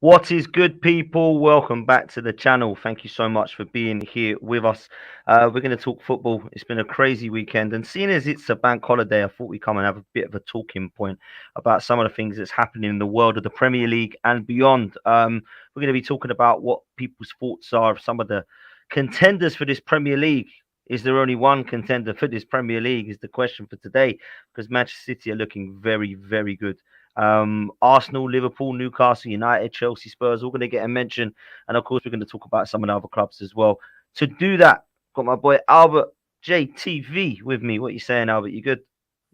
What is good, people? Welcome back to the channel. Thank you so much for being here with us. We're going to talk football. It's been a crazy weekend, and seeing as it's a bank holiday, I thought we'd come and have a bit of a talking point about some of the things that's happening in the world of the Premier League and beyond. We're going to be talking about what people's thoughts are of some of the contenders for this Premier League. Is there only one contender for this Premier League? Is the question for today, because Manchester City are looking very, very good. Arsenal, Liverpool, Newcastle, United, Chelsea, Spurs, all going to get a mention. And of course, we're going to talk about some of the other clubs as well. To do that, got my boy Albert JTV with me. What are you saying, Albert? You good?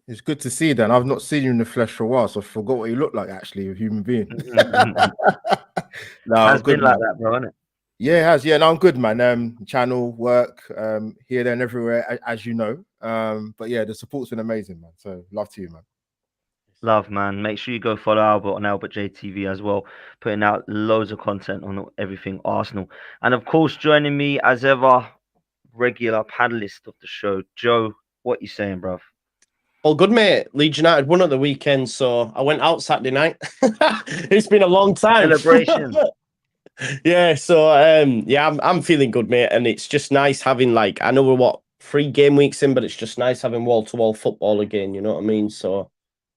It's good to see you, Dan. I've not seen you in the flesh for a while, so I forgot what you look like, actually, a human being. No, Has I'm been good, like man. that, bro, hasn't it? Yeah, it has. Yeah, no, I'm good, man. Channel, work, here, there, and everywhere, as you know. But yeah, the support's been amazing, man. So love to you, man. Love, man. Make sure you go follow Albert on Albert JTV as well, putting out loads of content on everything Arsenal. And of course, joining me as ever, regular panelist of the show, Joe. What you saying, bruv? All good, mate. Leeds United won at the weekend, so I went out Saturday night. It's been a long time. Celebration. Yeah, so I'm feeling good, mate, and it's just nice having I know we're 3 game weeks in, but it's just nice having wall-to-wall football again. You know what I mean? So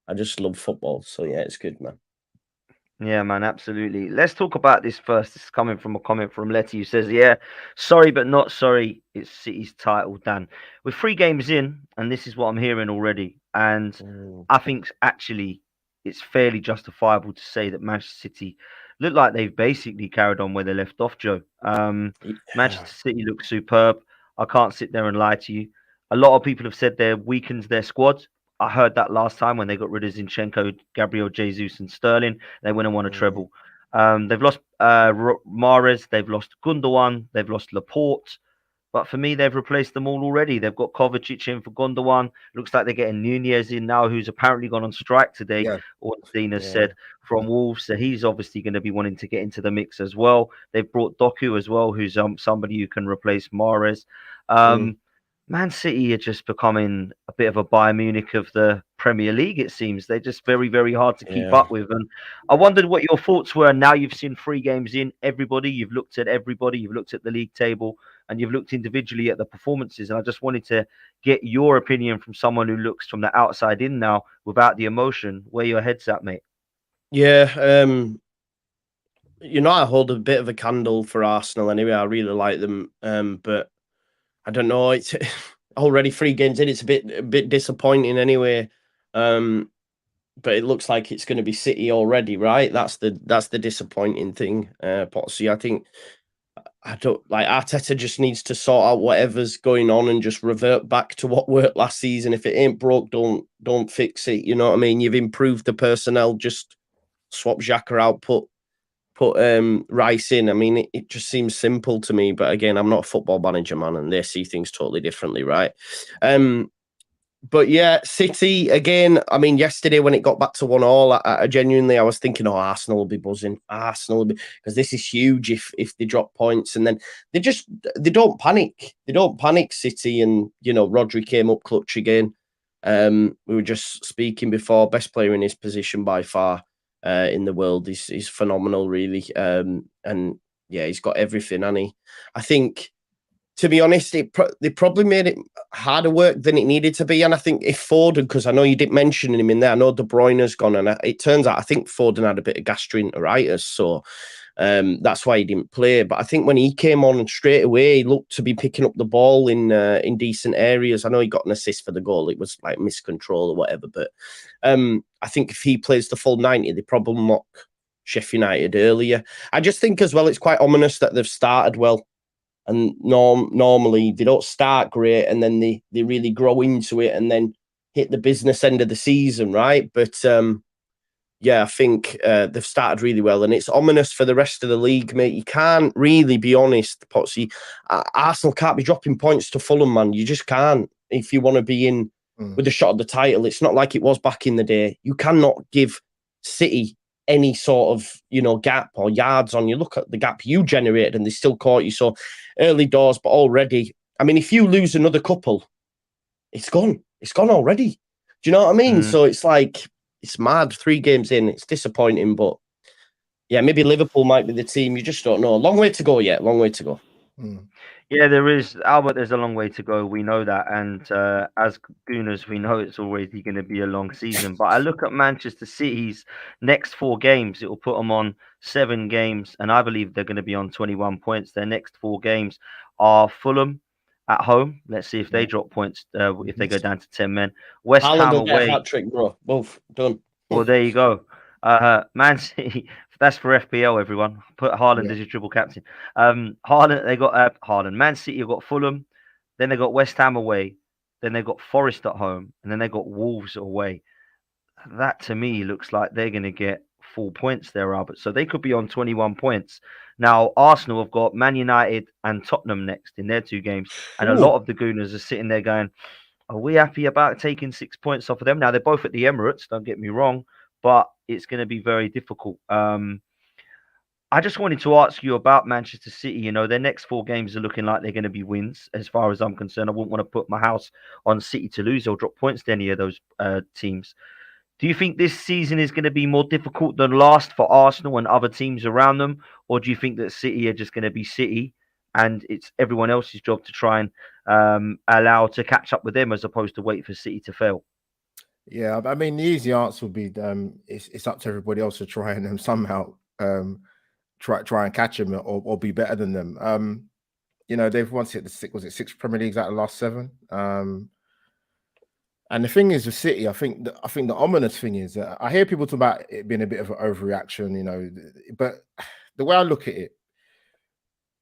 I just love football. So yeah, it's good, man. Yeah, man, absolutely. Let's talk about this first. This is coming from a comment from Letty who says, yeah, sorry, but not sorry. It's City's title, Dan. We're 3 games in, and this is what I'm hearing already. And I think actually it's fairly justifiable to say that Manchester City look like they've basically carried on where they left off, Joe. Manchester City looks superb. I can't sit there and lie to you. A lot of people have said they're weakens their squad. I heard that last time when they got rid of Zinchenko, Gabriel Jesus, and Sterling. They went and won a treble. They've lost Mahrez, they've lost Gundogan, they've lost Laporte. But for me, they've replaced them all already. They've got Kovacic in for Gundogan. Looks like they're getting Nunez in now, who's apparently gone on strike today. Yeah. Ornstein has said from Wolves, so he's obviously going to be wanting to get into the mix as well. They've brought Doku as well, who's somebody who can replace Mahrez. Man City are just becoming a bit of a Bayern Munich of the Premier League, it seems. They're just very, very hard to keep up with. And I wondered what your thoughts were. Now you've seen 3 games in, you've looked at everybody, you've looked at the league table, and you've looked individually at the performances. And I just wanted to get your opinion from someone who looks from the outside in now without the emotion, where your head's at, mate. Yeah, I hold a bit of a candle for Arsenal anyway. I really like them, but I don't know. It's already 3 games in. It's a bit disappointing anyway. But it looks like it's going to be City already, right? That's the disappointing thing. Potsy, I think Arteta just needs to sort out whatever's going on and just revert back to what worked last season. If it ain't broke, don't fix it. You know what I mean? You've improved the personnel. Just swap Xhaka out. Put Rice in. I mean, it just seems simple to me, but again, I'm not a football manager, man, and they see things totally differently, right? But yeah, City again. I mean, yesterday when it got back to 1-1, I genuinely was thinking, oh, Arsenal will be buzzing. Arsenal will be, because this is huge if they drop points, and then they don't panic. They don't panic, City, and Rodri came up clutch again. We were just speaking before, best player in his position by far. In the world, he's phenomenal, really, and yeah, he's got everything. And I think, to be honest, they probably made it harder work than it needed to be. And I think if Foden, because I know you didn't mention him in there, I know De Bruyne's gone, and it turns out I think Foden had a bit of gastroenteritis, so that's why he didn't play. But I think when he came on, and straight away he looked to be picking up the ball in decent areas. I know he got an assist for the goal; it was like miscontrol or whatever. But I think if he plays the full 90, they probably mock Sheffield United earlier. I just think as well, it's quite ominous that they've started well. And normally they don't start great, and then they really grow into it and then hit the business end of the season, right? But yeah, I think they've started really well, and it's ominous for the rest of the league, mate. You can't really be honest, Potsy. Arsenal can't be dropping points to Fulham, man. You just can't if you want to be in with a shot at the title. It's not like it was back in the day. You cannot give City any sort of gap or yards on you. Look at the gap you generated, and they still caught you. So early doors, but already, I mean, if you lose another couple, it's gone. It's gone already. Do you know what I mean? So it's like, it's mad. 3 games in, it's disappointing, but Yeah, maybe Liverpool might be the team. You just don't know. Long way to go yet. Long way to go. Yeah, there is, Albert. There's a long way to go. We know that, and as Gooners, we know it's already going to be a long season. But I look at Manchester City's next 4 games; it will put them on 7 games, and I believe they're going to be on 21 points. Their next 4 games are Fulham at home. Let's see if they drop points. If they go down to 10 men, West Haaland Ham will get a away. hat trick, bro. Both done. Well, there you go. Man City. That's for FPL, everyone. Put Haaland as your triple captain. Haaland. They got Haaland. Man City have got Fulham. Then they got West Ham away. Then they got Forest at home, and then they got Wolves away. That to me looks like they're going to get full points there, Albert. So they could be on 21 points. Now Arsenal have got Man United and Tottenham next in their 2 games, and a lot of the Gooners are sitting there going, are we happy about taking 6 points off of them? Now they're both at the Emirates, don't get me wrong, but it's going to be very difficult. I just wanted to ask you about Manchester City. You know, their next 4 games are looking like they're going to be wins, as far as I'm concerned. I wouldn't want to put my house on City to lose or drop points to any of those teams. Do you think this season is going to be more difficult than last for Arsenal and other teams around them, or do you think that City are just going to be City, and it's everyone else's job to try and allow to catch up with them as opposed to wait for City to fail? Yeah, I mean, the easy answer would be it's up to everybody else to try and somehow try and catch them or be better than them. You know, they've once hit the 6 Premier Leagues out of the last 7. And the thing is with City, I think the ominous thing is that I hear people talk about it being a bit of an overreaction, you know, but the way I look at it,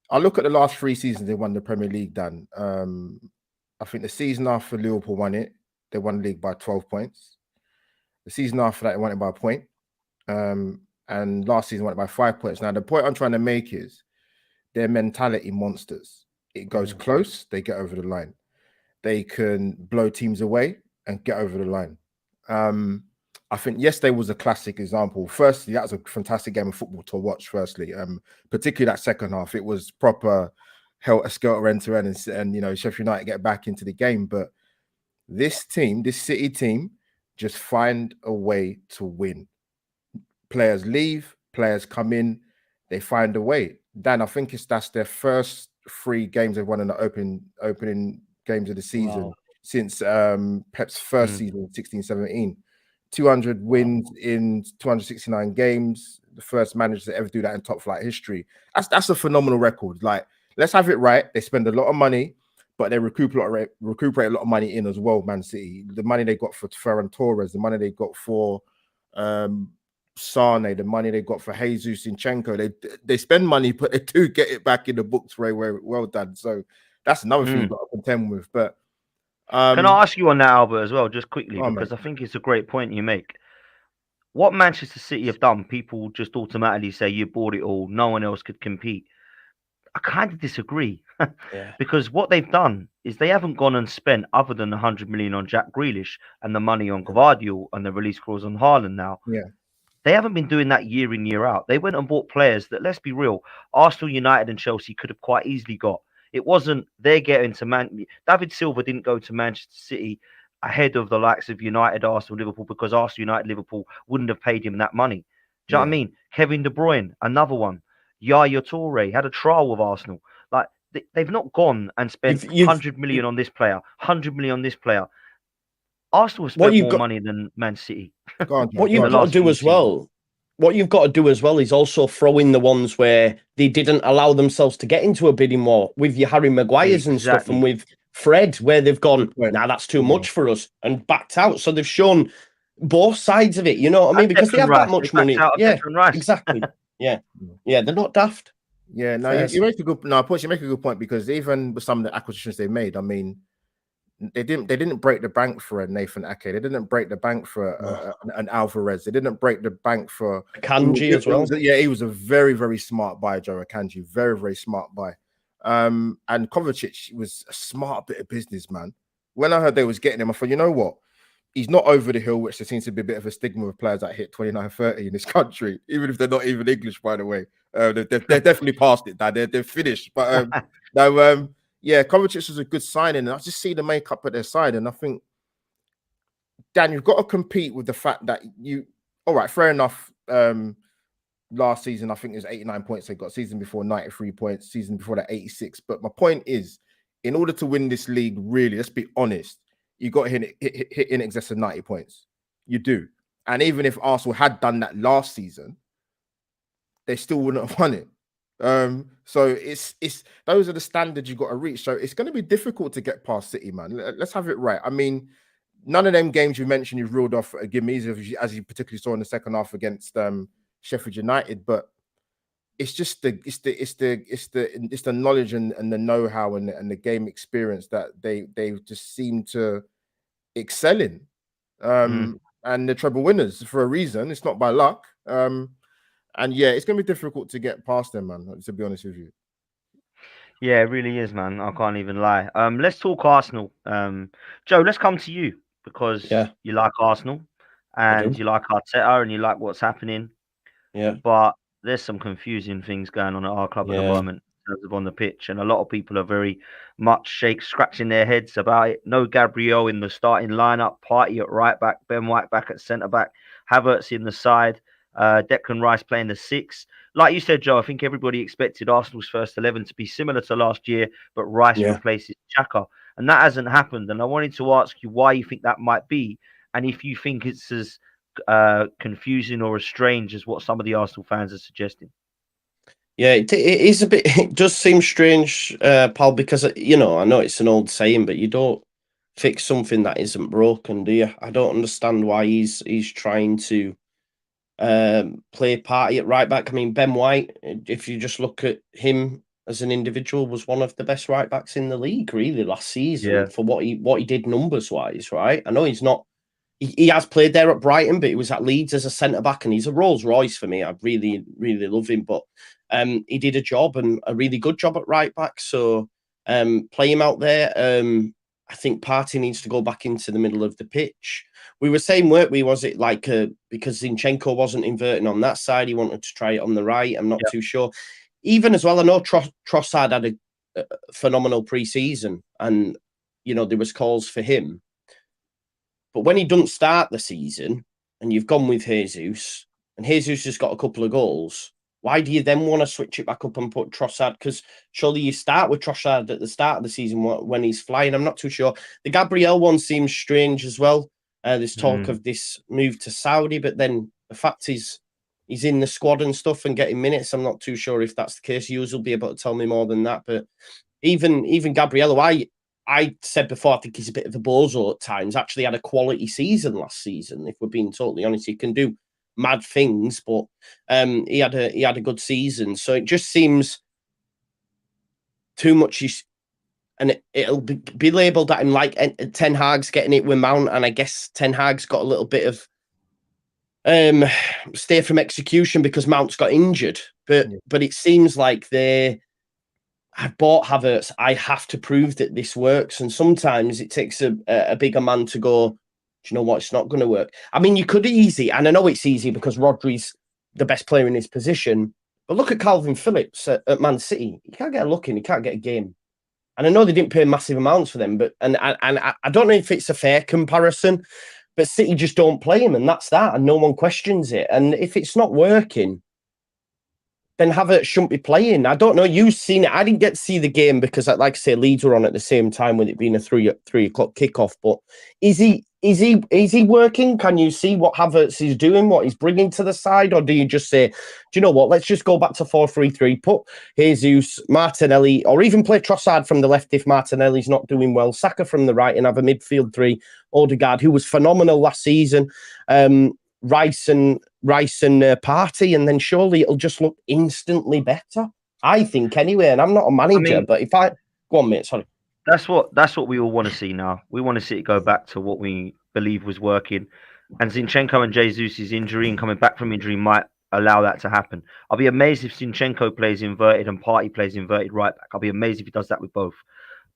I look at the last 3 seasons they won the Premier League, Dan. I think the season after Liverpool won it, they won the league by 12 points. The season after that, they won it by a point. And last season won it by 5 points. Now, the point I'm trying to make is their mentality monsters. It goes close, they get over the line. They can blow teams away and get over the line. I think yesterday was a classic example. Firstly, that was a fantastic game of football to watch. Firstly, particularly that second half, it was proper helter-skelter end-to-end, and you know, Sheffield United get back into the game. But this team, this City team, just find a way to win. Players leave, players come in, they find a way. Dan, I think that's their first 3 games they've won in the opening games of the season since Pep's first season, 16-17. 200 wins in 269 games. The first manager to ever do that in top flight history. That's a phenomenal record. Like, let's have it right. They spend a lot of money, but they recuperate a lot of money in as well, Man City. The money they got for Ferran Torres, the money they got for Sane, the money they got for Jesus Zinchenko. They spend money, but they do get it back in the books very, very well done. So that's another thing you've got to contend with. But can I ask you on that, Albert, as well, just quickly, because mate. I think it's a great point you make. What Manchester City have done, people just automatically say you bought it all, no one else could compete. I kind of disagree. Because what they've done is they haven't gone and spent other than 100 million on Jack Grealish and the money on Gvardiol and the release clause on Haaland now. They haven't been doing that year in, year out. They went and bought players that, let's be real, Arsenal, United and Chelsea could have quite easily got. It wasn't they're getting to David Silva didn't go to Manchester City ahead of the likes of United, Arsenal, Liverpool, because Arsenal, United, Liverpool wouldn't have paid him that money. Do you know what I mean? Kevin De Bruyne, another one. Yaya Toure had a trial with Arsenal. Like, they've not gone and spent 100 million on this player, 100 million on this player. Arsenal have spent more money than Man City. What you've got to do as well. What you've got to do as well is also throw in the ones where they didn't allow themselves to get into a bidding war with your Harry Maguires and stuff, and with Fred, where they've gone, nah, that's too much for us, and backed out. So they've shown both sides of it, you know what I mean? Because they have that much money. Yeah, exactly. Yeah, they're not daft. Yeah, no, you make a good. No, you make a good point, because even with some of the acquisitions they made, I mean, they didn't break the bank for a Nathan Ake. They didn't break the bank for an Alvarez. They didn't break the bank for Akanji as well. He was a very, very smart buy, Joe Akanji. Very, very smart buy. And Kovacic was a smart bit of business, man. When I heard they was getting him, I thought, you know what? He's not over the hill, which there seems to be a bit of a stigma with players that hit 29, 30 in this country, even if they're not even English, by the way. They're definitely past it, Dad. They're finished. But yeah, Kovacic was a good signing, and I just see the makeup at their side, and I think, Dan, you've got to compete with the fact that all right, fair enough. last season, I think it was 89 points they got. Season before, 93 points. Season before that, 86. But my point is, in order to win this league, really, let's be honest, you got to hit in excess of 90 points. You do. And even if Arsenal had done that last season, they still wouldn't have won it. So it's those are the standards you got to reach. So it's going to be difficult to get past City, man. Let's have it right. I mean, none of them games you mentioned you've ruled off gimmies, as you particularly saw in the second half against Sheffield United. But it's just the knowledge and the know-how and the game experience that they just seem to excel in. And the treble winners for a reason. It's not by luck. And yeah, it's going to be difficult to get past them, man, to be honest with you. Yeah, it really is, man. I can't even lie. Let's talk Arsenal. Joe, let's come to you because Yeah, you like Arsenal I and do. you like Arteta and you like what's happening. Yeah, But there's some confusing things going on at our club at the yeah, moment in terms of on the pitch, and a lot of people are very much scratching their heads about it. No Gabriel in the starting lineup, Partey at right back, Ben White back at centre back, Havertz in the side, Declan Rice playing the six. Like you said, Joe, I think everybody expected Arsenal's first 11 to be similar to last year, but Rice yeah. replaces Xhaka, and that hasn't happened. And I wanted to ask you why you think that might be, and if you think it's as confusing or as strange as what some of the Arsenal fans are suggesting. Yeah, it is a bit. It does seem strange, pal, because I know it's an old saying, but you don't fix something that isn't broken, do you? I don't understand why he's trying to play Partey at right back. I mean, Ben White, if you just look at him as an individual, was one of the best right backs in the league, really, last season Yeah, for what he did numbers wise. Right? I know he's not. He has played there at Brighton, but he was at Leeds as a centre back, and he's a Rolls Royce for me. I really, really love him, but he did a job and a really good job at right back. So play him out there. I think Partey needs to go back into the middle of the pitch. We were saying, weren't we? Was it like because Zinchenko wasn't inverting on that side, he wanted to try it on the right? I'm not yeah, too sure. Even as well, I know Trossard had a phenomenal pre-season, and there was calls for him. But when he doesn't start the season and you've gone with Jesus and Jesus has got a couple of goals, why do you then want to switch it back up and put Trossard? Because surely you start with Trossard at the start of the season when he's flying. I'm not too sure. The Gabriel one seems strange as well. There's talk of this move to Saudi, but then the fact is he's in the squad and stuff and getting minutes. I'm not too sure if that's the case. You will be able to tell me more than that. But even Gabriel, I said before, I think he's a bit of a bozo at times. Actually had a quality season last season, if we're being totally honest. He can do mad things, but he had a good season. So it just seems too much. And it'll be labelled at him like Ten Hag's getting it with Mount, and I guess Ten Hag's got a little bit of stay from execution because Mount's got injured. But it seems like I've bought Havertz. I have to prove that this works. And sometimes it takes a bigger man to go, do you know what? It's not going to work. I mean, you could easy, and I know it's easy because Rodri's the best player in his position. But look at Calvin Phillips at Man City. He can't get a look in. He can't get a game. And I know they didn't pay massive amounts for them, but and I don't know if it's a fair comparison, but City just don't play him, and that's that. And no one questions it. And if it's not working, then Havertz shouldn't be playing. I don't know. You've seen it. I didn't get to see the game because, like I say, Leeds were on at the same time with it being a 3:00 kickoff. But is he working? Can you see what Havertz is doing? What he's bringing to the side, or do you just say, do you know what? Let's just go back to 4-3-3. Put Jesus, Martinelli, or even play Trossard from the left if Martinelli's not doing well. Saka from the right, and have a midfield three. Odegaard, who was phenomenal last season. Rice and Partey, and then surely it'll just look instantly better. I think anyway, and I'm not a manager, but if I go on, mate, sorry. That's what we all want to see now. We want to see it go back to what we believe was working. And Zinchenko and Jesus' injury and coming back from injury might allow that to happen. I'll be amazed if Zinchenko plays inverted and Partey plays inverted right back. I'll be amazed if he does that with both.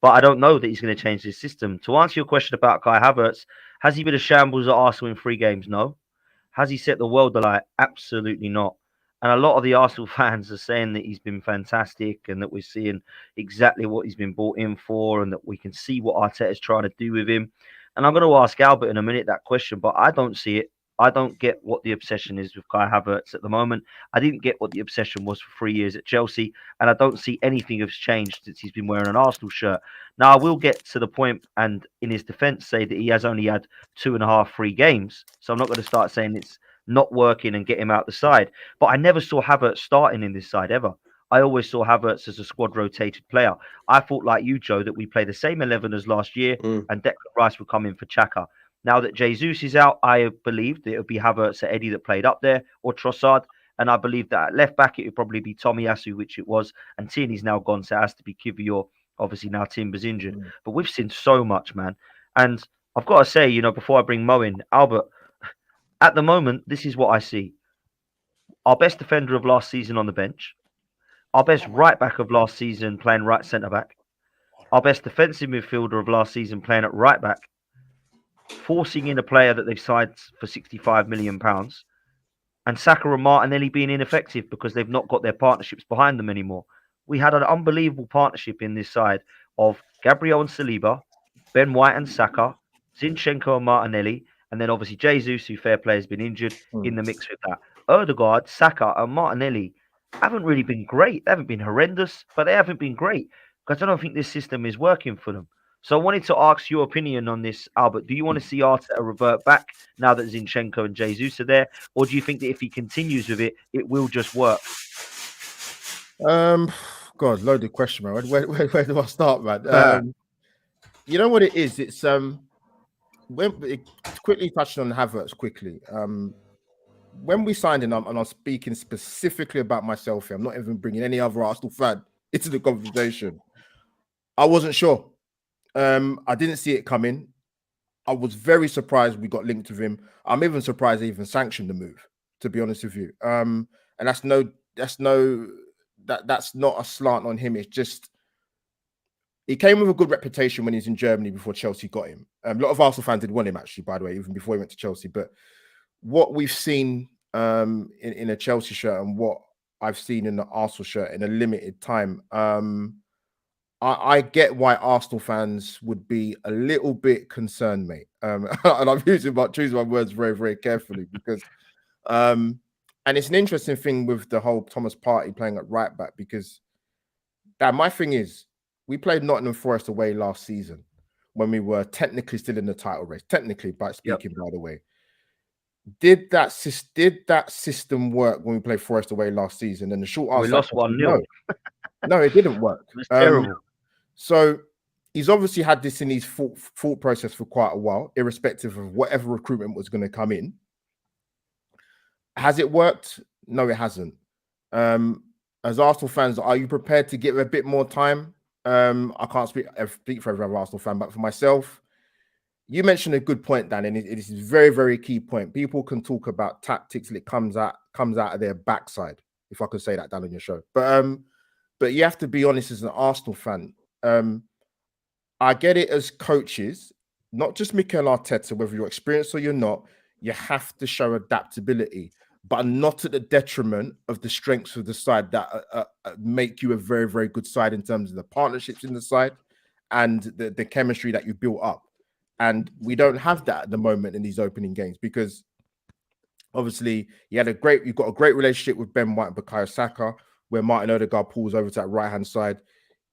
But I don't know that he's going to change his system. To answer your question about Kai Havertz, has he been a shambles at Arsenal in 3 games? No. Has he set the world alight? Absolutely not. And a lot of the Arsenal fans are saying that he's been fantastic and that we're seeing exactly what he's been brought in for and that we can see what Arteta's trying to do with him. And I'm going to ask Albert in a minute that question, but I don't see it. I don't get what the obsession is with Kai Havertz at the moment. I didn't get what the obsession was for 3 years at Chelsea, and I don't see anything has changed since he's been wearing an Arsenal shirt. Now, I will get to the point and, in his defence, say that he has only had 2.5 free games. So I'm not going to start saying it's not working and get him out the side. But I never saw Havertz starting in this side ever. I always saw Havertz as a squad rotated player. I thought, like you, Joe, that we play the same 11 as last year Mm. and Declan Rice would come in for Xhaka. Now that Jesus is out, I believed that it would be Havertz or Eddie that played up there, or Trossard. And I believe that at left back, it would probably be Tomiyasu, which it was. And Tierney's now gone, so it has to be Kivior. Obviously, now Timber's injured. But we've seen so much, man. And I've got to say, before I bring Mo in, Albert, at the moment, this is what I see. Our best defender of last season on the bench. Our best right back of last season playing right centre back. Our best defensive midfielder of last season playing at right back. Forcing in a player that they've signed for £65 million, and Saka and Martinelli being ineffective because they've not got their partnerships behind them anymore. We had an unbelievable partnership in this side of Gabriel and Saliba, Ben White and Saka, Zinchenko and Martinelli, and then obviously Jesus, who fair play has been injured, in the mix with that. Odegaard, Saka, and Martinelli haven't really been great. They haven't been horrendous, but they haven't been great because I don't think this system is working for them. So I wanted to ask your opinion on this, Albert. Do you want to see Arteta revert back now that Zinchenko and Jesus are there? Or do you think that if he continues with it, it will just work? God, loaded question, man. Where do I start, man? You know what it is? It's quickly touching on Havertz quickly. When we signed him, and I'm speaking specifically about myself here, I'm not even bringing any other Arsenal fan into the conversation. I wasn't sure. I didn't see it coming. I was very surprised we got linked with him. I'm even surprised they even sanctioned the move, to be honest with you. And that's not a slant on him. It's just he came with a good reputation when he's in Germany before Chelsea got him. A lot of Arsenal fans did want him, actually, by the way, even before he went to Chelsea. But what we've seen in a Chelsea shirt and what I've seen in the Arsenal shirt in a limited time, I get why Arsenal fans would be a little bit concerned, mate. And I'm choosing my words very, very carefully because, and it's an interesting thing with the whole Thomas Partey playing at right back because, my thing is, we played Nottingham Forest away last season when we were technically still in the title race. Technically, by the way, did that system work when we played Forest away last season? And the short answer, we lost 1-0. No, it didn't work. It was terrible. So he's obviously had this in his thought process for quite a while, irrespective of whatever recruitment was going to come in. Has it worked? No, it hasn't. As Arsenal fans, are you prepared to give a bit more time? I can't speak for every other Arsenal fan, but for myself, you mentioned a good point, Dan, and it is a very, very key point. People can talk about tactics and it comes out of their backside, if I could say that, Dan, on your show. But you have to be honest as an Arsenal fan. I get it as coaches, not just Mikel Arteta, whether you're experienced or you're not, you have to show adaptability, but not at the detriment of the strengths of the side that make you a very, very good side in terms of the partnerships in the side and the chemistry that you built up. And we don't have that at the moment in these opening games because obviously you've got a great relationship with Ben White and Bukayo Saka, where Martin Odegaard pulls over to that right-hand side.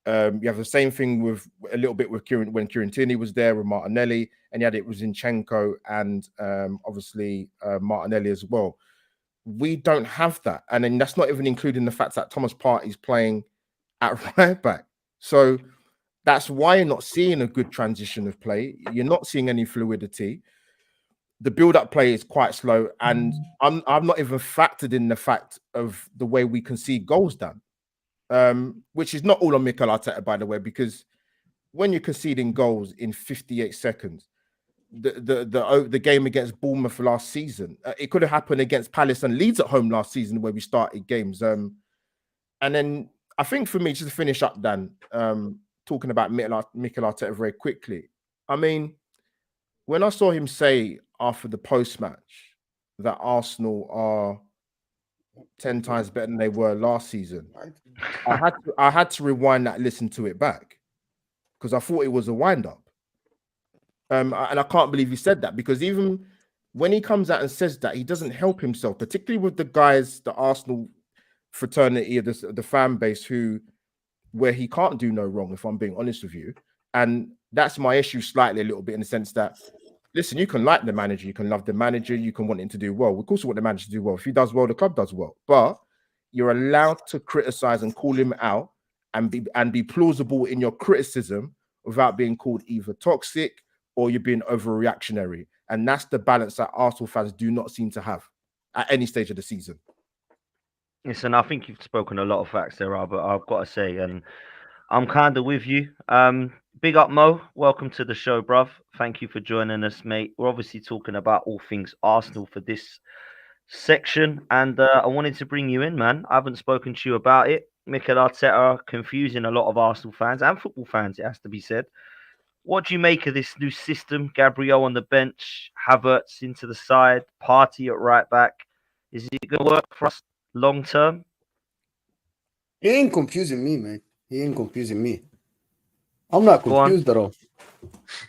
You have the same thing with a little bit with when Kieran Tierney was there with Martinelli, and you had it with Zinchenko and obviously Martinelli as well. We don't have that. And then that's not even including the fact that Thomas Partey is playing at right back. So that's why you're not seeing a good transition of play. You're not seeing any fluidity. The build-up play is quite slow, and I'm not even factored in the fact of the way we concede goals down, which is not all on Mikel Arteta, by the way, because when you're conceding goals in 58 seconds, the game against Bournemouth last season, it could have happened against Palace and Leeds at home last season where we started games. And then I think for me, just to finish up, Dan, talking about Mikel Arteta very quickly, I mean, when I saw him say after the post-match that Arsenal are 10 times better than they were last season, I had to rewind that, listen to it back, because I thought it was a wind-up. And I can't believe he said that, because even when he comes out and says that, he doesn't help himself, particularly with the guys, the Arsenal fraternity of the fan base, where he can't do no wrong, if I'm being honest with you. And that's my issue slightly a little bit, in the sense that, listen, you can like the manager, you can love the manager, you can want him to do well. Of course, we want the manager to do well. If he does well, the club does well. But you're allowed to criticize and call him out and be plausible in your criticism without being called either toxic or you're being overreactionary. And that's the balance that Arsenal fans do not seem to have at any stage of the season. Listen, I think you've spoken a lot of facts there, but I've got to say, and I'm kind of with you. Big up, Mo. Welcome to the show, bruv. Thank you for joining us, mate. We're obviously talking about all things Arsenal for this section, and I wanted to bring you in, man. I haven't spoken to you about it. Mikel Arteta confusing a lot of Arsenal fans and football fans, it has to be said. What do you make of this new system? Gabriel on the bench, Havertz into the side, Partey at right back. Is it going to work for us long term? He ain't confusing me, mate. He ain't confusing me. I'm not confused at all.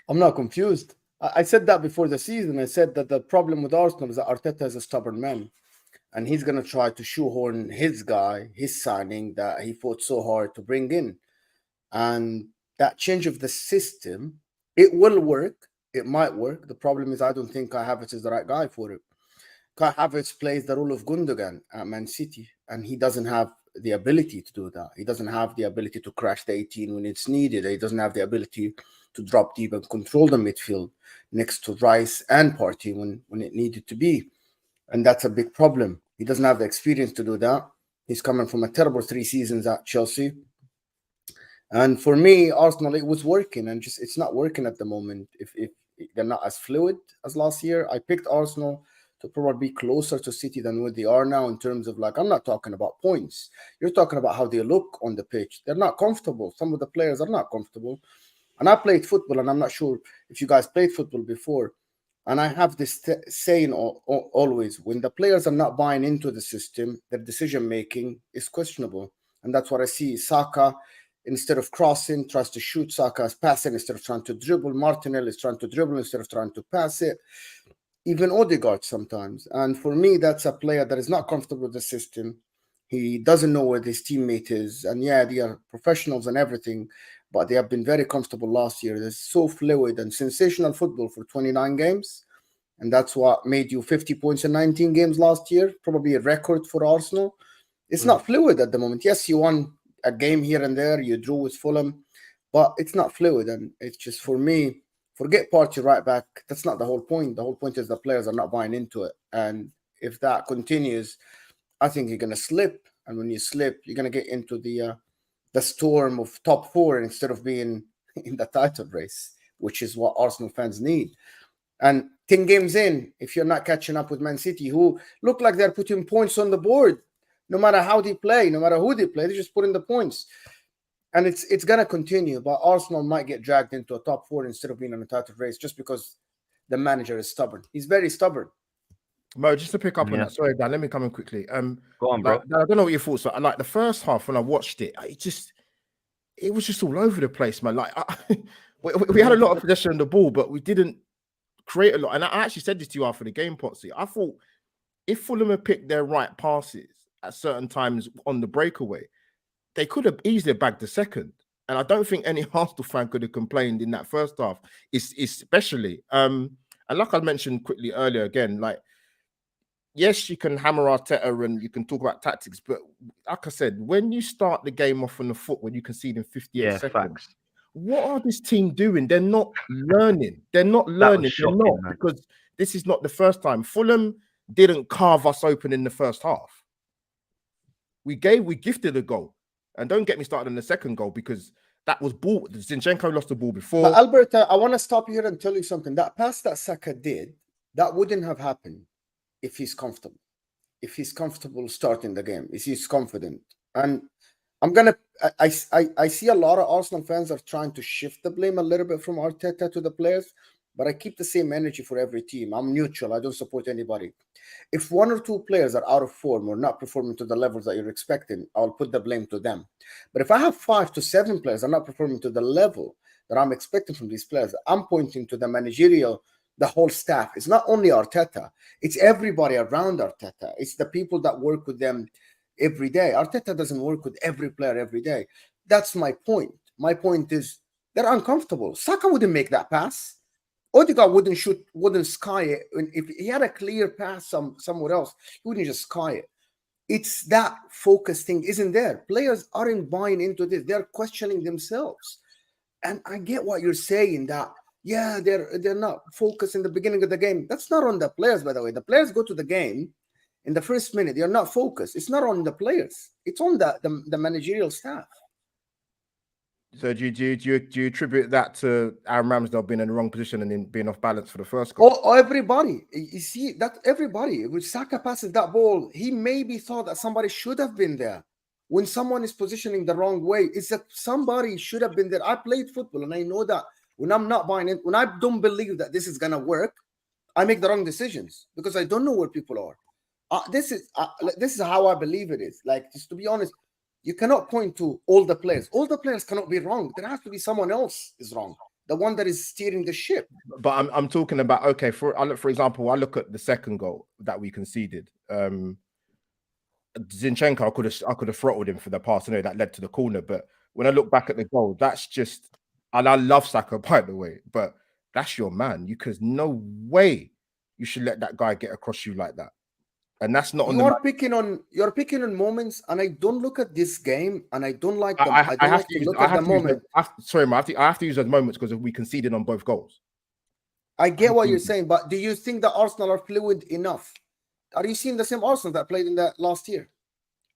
I'm not confused. I said that before the season. I said that the problem with Arsenal is that Arteta is a stubborn man. And he's going to try to shoehorn his guy, his signing that he fought so hard to bring in. And that change of the system, it will work. It might work. The problem is I don't think Kai Havertz is the right guy for it. Kai Havertz plays the role of Gundogan at Man City, and he doesn't have the ability to do that. He doesn't have the ability to crash the 18 when it's needed. He doesn't have the ability to drop deep and control the midfield next to Rice and Partey when it needed to be. And that's a big problem. He doesn't have the experience to do that. He's coming from a terrible 3 seasons at Chelsea. And for me, Arsenal, it was working, and just it's not working at the moment. If they're not as fluid as last year, I picked Arsenal to probably be closer to City than what they are now in terms of, like, I'm not talking about points. You're talking about how they look on the pitch. They're not comfortable. Some of the players are not comfortable. And I played football, and I'm not sure if you guys played football before. And I have this saying always, when the players are not buying into the system, their decision-making is questionable. And that's what I see. Saka, instead of crossing, tries to shoot. Saka is passing instead of trying to dribble. Martinelli is trying to dribble instead of trying to pass it. Even Odegaard sometimes. And for me, that's a player that is not comfortable with the system. He doesn't know where his teammate is. And yeah, they are professionals and everything, but they have been very comfortable last year. They're so fluid and sensational football for 29 games. And that's what made you 50 points in 19 games last year. Probably a record for Arsenal. It's not fluid at the moment. Yes, you won a game here and there. You drew with Fulham. But it's not fluid. And it's just, for me, forget Partey right back. That's not the whole point. The whole point is the players are not buying into it. And if that continues, I think you're going to slip. And when you slip, you're going to get into the storm of top 4 instead of being in the title race, which is what Arsenal fans need. And 10 games in, if you're not catching up with Man City, who look like they're putting points on the board, no matter how they play, no matter who they play, they're just putting the points. And it's going to continue, but Arsenal might get dragged into a top 4 instead of being in a title race just because the manager is stubborn. He's very stubborn. Mo, just to pick up on that, sorry, Dan, let me come in quickly. Go on, bro. I don't know what your thoughts are. Like the first half when I watched it, it was just all over the place, man. Like we had a lot of possession of the ball, but we didn't create a lot. And I actually said this to you after the game, Potsy. I thought if Fulham had picked their right passes at certain times on the breakaway, they could have easily bagged the second. And I don't think any Arsenal fan could have complained in that first half, especially. And like I mentioned quickly earlier, again, like, yes, you can hammer Arteta and you can talk about tactics, but like I said, when you start the game off on the foot, when you concede in 58 seconds, facts. What are this team doing? They're not learning. They're not learning. Shocking, they're not, man. because this is not the first time. Fulham didn't carve us open in the first half. We gifted a goal. And don't get me started on the second goal, because that was ball. Zinchenko lost the ball before. But Albert, I want to stop you here and tell you something. That pass that Saka did, that wouldn't have happened if he's comfortable. If he's comfortable starting the game, if he's confident. And I see a lot of Arsenal fans are trying to shift the blame a little bit from Arteta to the players, but I keep the same energy for every team. I'm neutral. I don't support anybody. If 1 or 2 players are out of form or not performing to the levels that you're expecting, I'll put the blame to them. But if I have 5 to 7 players that are not performing to the level that I'm expecting from these players, I'm pointing to the managerial the whole staff. It's not only Arteta. It's everybody around Arteta. It's the people that work with them every day. Arteta doesn't work with every player every day. That's my point. My point is they're uncomfortable. Saka wouldn't make that pass. Odegaard wouldn't sky it. If he had a clear pass somewhere else, he wouldn't just sky it. It's that focus thing isn't there. Players aren't buying into this. They're questioning themselves. And I get what you're saying that, yeah, they're not focused in the beginning of the game. That's not on the players, by the way. The players go to the game in the first minute. They're not focused. It's not on the players. It's on the managerial staff. So do you attribute that to Aaron Ramsdale being in the wrong position and then being off balance for the first goal? Oh, everybody. You see, that everybody. When Saka passes that ball, he maybe thought that somebody should have been there. When someone is positioning the wrong way, it's that somebody should have been there. I played football and I know that when I'm not buying it, when I don't believe that this is going to work, I make the wrong decisions because I don't know where people are. This is how I believe it is. Like, just to be honest, you cannot point to all the players. All the players cannot be wrong. There has to be someone else is wrong. The one that is steering the ship. But I'm talking about, okay, for example, I look at the second goal that we conceded. Zinchenko, I could have throttled him for the pass, that led to the corner. But when I look back at the goal, that's just, and I love Saka, by the way, but that's your man. Because no way you should let that guy get across you like that. And that's not on you're picking on moments, and I don't look at this game, and I don't like them. I have to look at the moment. Sorry, man, I have to use those moments because we conceded on both goals. I get what you're saying, but do you think that Arsenal are fluid enough? Are you seeing the same Arsenal that played in that last year?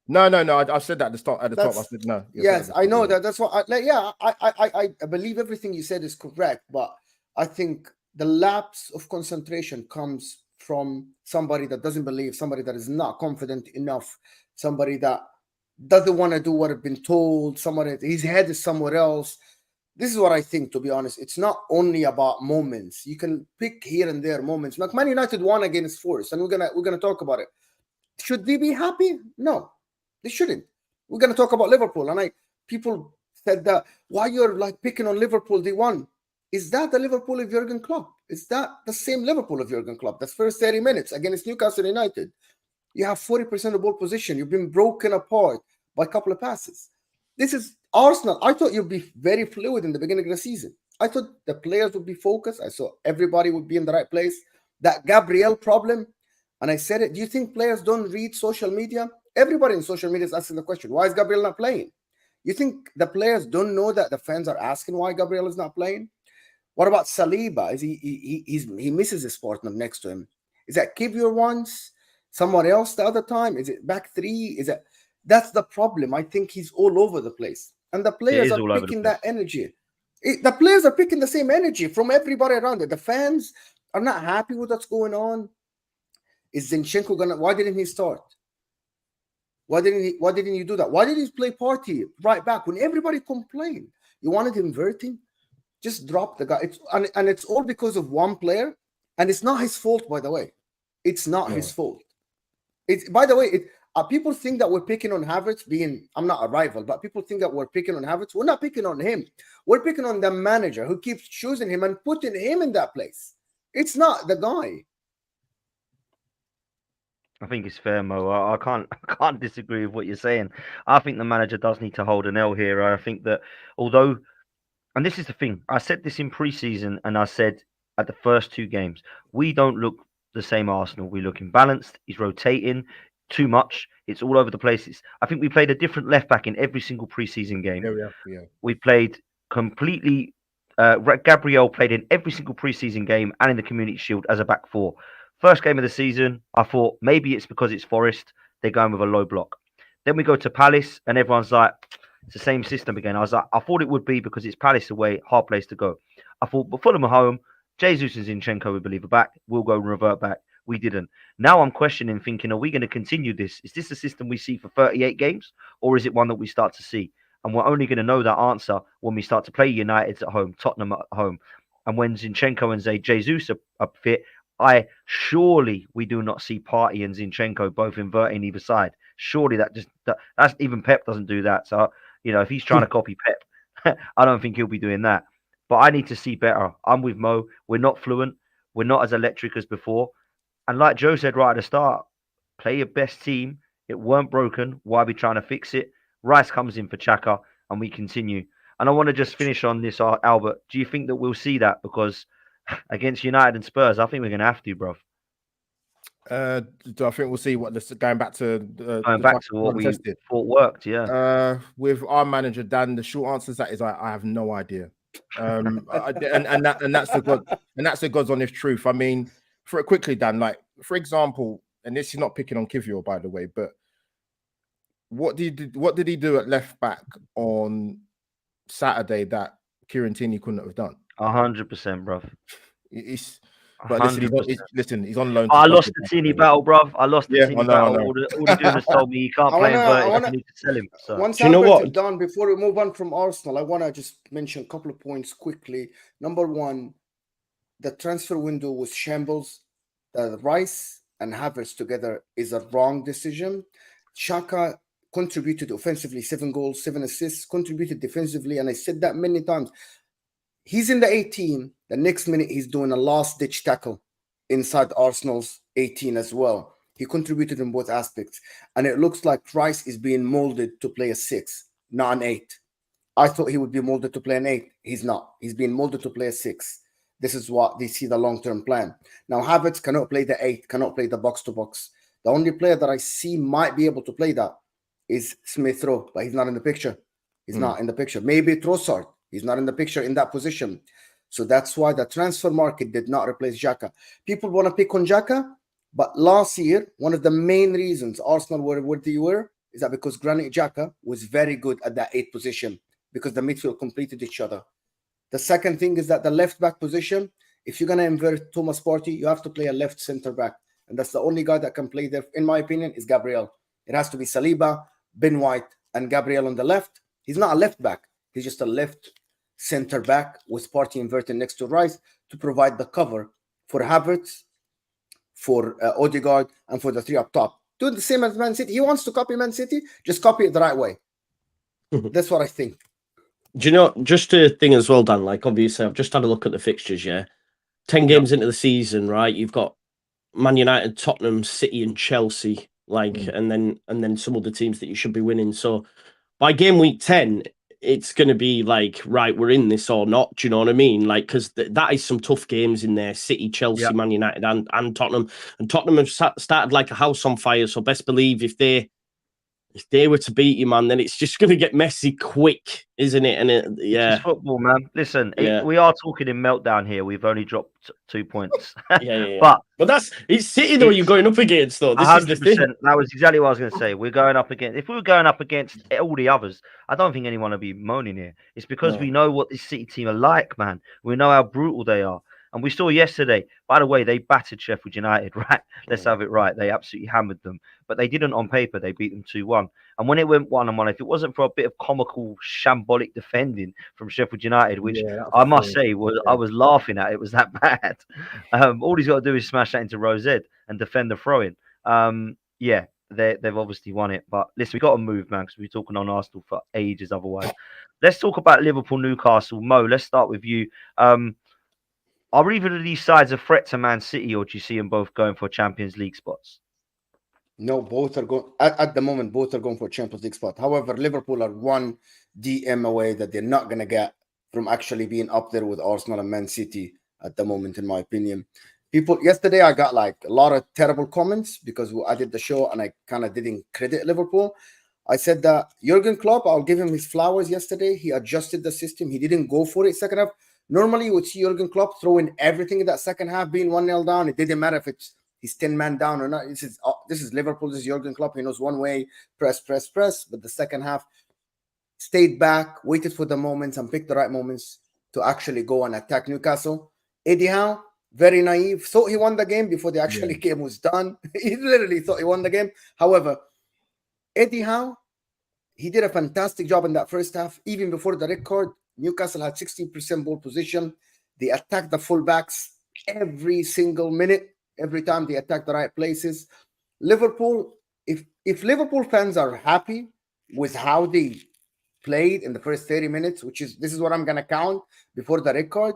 No. I said that at the top. I said no. Yes, I know that. That's what. I believe everything you said is correct, but I think the lapse of concentration comes from somebody that doesn't believe, somebody that is not confident enough, somebody that doesn't want to do what has been told, somebody his head is somewhere else. This is what I think, to be honest. It's not only about moments. You can pick here and there moments. Like Man United won against Spurs, and we're gonna talk about it. Should they be happy? No, they shouldn't. We're gonna talk about Liverpool, and people said that why you're like picking on Liverpool, they won. Is that the Liverpool of Jurgen Klopp? Is that the same Liverpool of Jurgen Klopp? That's first 30 minutes against Newcastle United. You have 40% of ball position. You've been broken apart by a couple of passes. This is Arsenal. I thought you'd be very fluid in the beginning of the season. I thought the players would be focused. I saw everybody would be in the right place. That Gabriel problem, and I said it, do you think players don't read social media? Everybody in social media is asking the question, why is Gabriel not playing? You think the players don't know that the fans are asking why Gabriel is not playing? What about Saliba? Is he misses his partner next to him? Is that Kivior once, someone else the other time? Is it back three? That's the problem? I think he's all over the place, and the players are picking that energy. The players are picking the same energy from everybody around it. The fans are not happy with what's going on. Is Zinchenko gonna? Why didn't he start? Why didn't you do that? Why did he play party right back when everybody complained? You wanted him inverting? Just drop the guy. And it's all because of one player, and it's not his fault, by the way. It's not his fault. It's, by the way, people think that we're picking on Havertz being, I'm not a rival, but people think that we're picking on Havertz. We're not picking on him. We're picking on the manager who keeps choosing him and putting him in that place. It's not the guy. I think it's fair, Mo. I can't disagree with what you're saying. I think the manager does need to hold an L here. I think that although, and this is the thing, I said this in pre-season, and I said at the first two games, we don't look the same Arsenal. We look imbalanced. He's rotating too much. It's all over the place. I think we played a different left back in every single pre-season game. Yeah. We played completely. Gabriel played in every single pre-season game and in the Community Shield as a back four. First game of the season, I thought maybe it's because it's Forest. They're going with a low block. Then we go to Palace, and everyone's like, it's the same system again. I was like, I thought it would be because it's Palace away, hard place to go. I thought, but Fulham at home, Jesus and Zinchenko, we believe, are back. We'll go and revert back. We didn't. Now I'm questioning, thinking, are we going to continue this? Is this a system we see for 38 games, or is it one that we start to see? And we're only going to know that answer when we start to play United's at home, Tottenham at home. And when Zinchenko and Jesus are fit, surely we do not see Partey and Zinchenko both inverting either side. Surely that's even Pep doesn't do that. So, if he's trying to copy Pep, I don't think he'll be doing that. But I need to see better. I'm with Mo. We're not fluent. We're not as electric as before. And like Joe said right at the start, play your best team. It weren't broken. Why are we trying to fix it? Rice comes in for Chaka, and we continue. And I want to just finish on this, Albert. Do you think that we'll see that? Because against United and Spurs, I think we're going to have to, bro. Do I think we'll see what this going back to Going back to what we thought worked, yeah. With our manager Dan, the short answer to that is I have no idea. And that's the God's honest truth. I mean, for it quickly, Dan, like for example, and this is not picking on Kivior, by the way, but what did he do at left back on Saturday that Kieran Tierney couldn't have done? 100%, bro. But listen, he's on loan. I lost the Tierney battle, bruv. I lost the Tierney battle. All the Doomers told me he can't play inverted. I need to sell him. So. Once you know what, done before we move on from Arsenal, I want to just mention a couple of points quickly. Number one, the transfer window was shambles. Rice and Havertz together is a wrong decision. Xhaka contributed offensively, 7 goals, 7 assists, contributed defensively, and I said that many times. He's in the 18. The next minute, he's doing a last-ditch tackle inside Arsenal's 18 as well. He contributed in both aspects. And it looks like Rice is being molded to play a 6, not an 8. I thought he would be molded to play an 8. He's not. He's being molded to play a 6. This is what they see the long-term plan. Now, Havertz cannot play the 8, cannot play the box-to-box. The only player that I see might be able to play that is Smith Rowe, but he's not in the picture. He's not in the picture. Maybe Trossard. He's not in the picture in that position. So that's why the transfer market did not replace Xhaka. People want to pick on Xhaka, but last year, one of the main reasons Arsenal were where they were is that because Granit Xhaka was very good at that 8 position because the midfield completed each other. The second thing is that the left back position, if you're going to invert Thomas Partey, you have to play a left center back. And that's the only guy that can play there, in my opinion, is Gabriel. It has to be Saliba, Ben White, and Gabriel on the left. He's not a left back. He's just a left center back with Partey inverted next to Rice to provide the cover for Havertz, for Odegaard, and for the 3 up top. Do the same as Man City. He wants to copy Man City. Just copy it the right way. That's what I think. Do you know, just a thing as well, Dan, like obviously I've just had a look at the fixtures, 10 games into the season, right? You've got Man United, Tottenham, City, and Chelsea, and then some other teams that you should be winning. So by game week 10, it's going to be like, right, we're in this or not. Do you know what I mean? Like, because that is some tough games in there. City, Chelsea, Man United, and Tottenham. And Tottenham have started like a house on fire. So best believe if they were to beat you, man, then it's just going to get messy quick, isn't it? And it's football, man. Listen, we are talking in meltdown here. We've only dropped 2 points. But it's City though you're going up against, though. This is the thing. That was exactly what I was going to say. We're going up against. If we were going up against all the others, I don't think anyone would be moaning here. It's because we know what this City team are like, man. We know how brutal they are. And we saw yesterday, by the way, they battered Sheffield United, right? Let's have it right. They absolutely hammered them. But they didn't on paper. They beat them 2-1. And when it went 1-1, if it wasn't for a bit of comical, shambolic defending from Sheffield United, which I must say I was laughing at, it was that bad. All he's got to do is smash that into Rosette and defend the throw-in. They've obviously won it. But listen, we got to move, man, because we're talking on Arsenal for ages otherwise. Let's talk about Liverpool, Newcastle. Mo, let's start with you. Are either of these sides a threat to Man City, or do you see them both going for Champions League spots? No, both are going at the moment. Both are going for Champions League spot. However, Liverpool are one DM away that they're not going to get from actually being up there with Arsenal and Man City at the moment, in my opinion. Yesterday, I got like a lot of terrible comments because I did the show and I kind of didn't credit Liverpool. I said that Jurgen Klopp, I'll give him his flowers yesterday. He adjusted the system. He didn't go for it second half. Normally, you would see Jurgen Klopp throwing everything in that second half, being 1-0 down. It didn't matter if he's 10-man down or not. This is Liverpool. This is Jurgen Klopp. He knows one way, press. But the second half, stayed back, waited for the moments, and picked the right moments to actually go and attack Newcastle. Eddie Howe, very naive, thought he won the game before the actual game was done. He literally thought he won the game. However, Eddie Howe, he did a fantastic job in that first half, even before the red card. Newcastle had 60% ball position. They attacked the fullbacks every single minute, every time they attacked the right places. Liverpool, if Liverpool fans are happy with how they played in the first 30 minutes, this is what I'm going to count before the red card,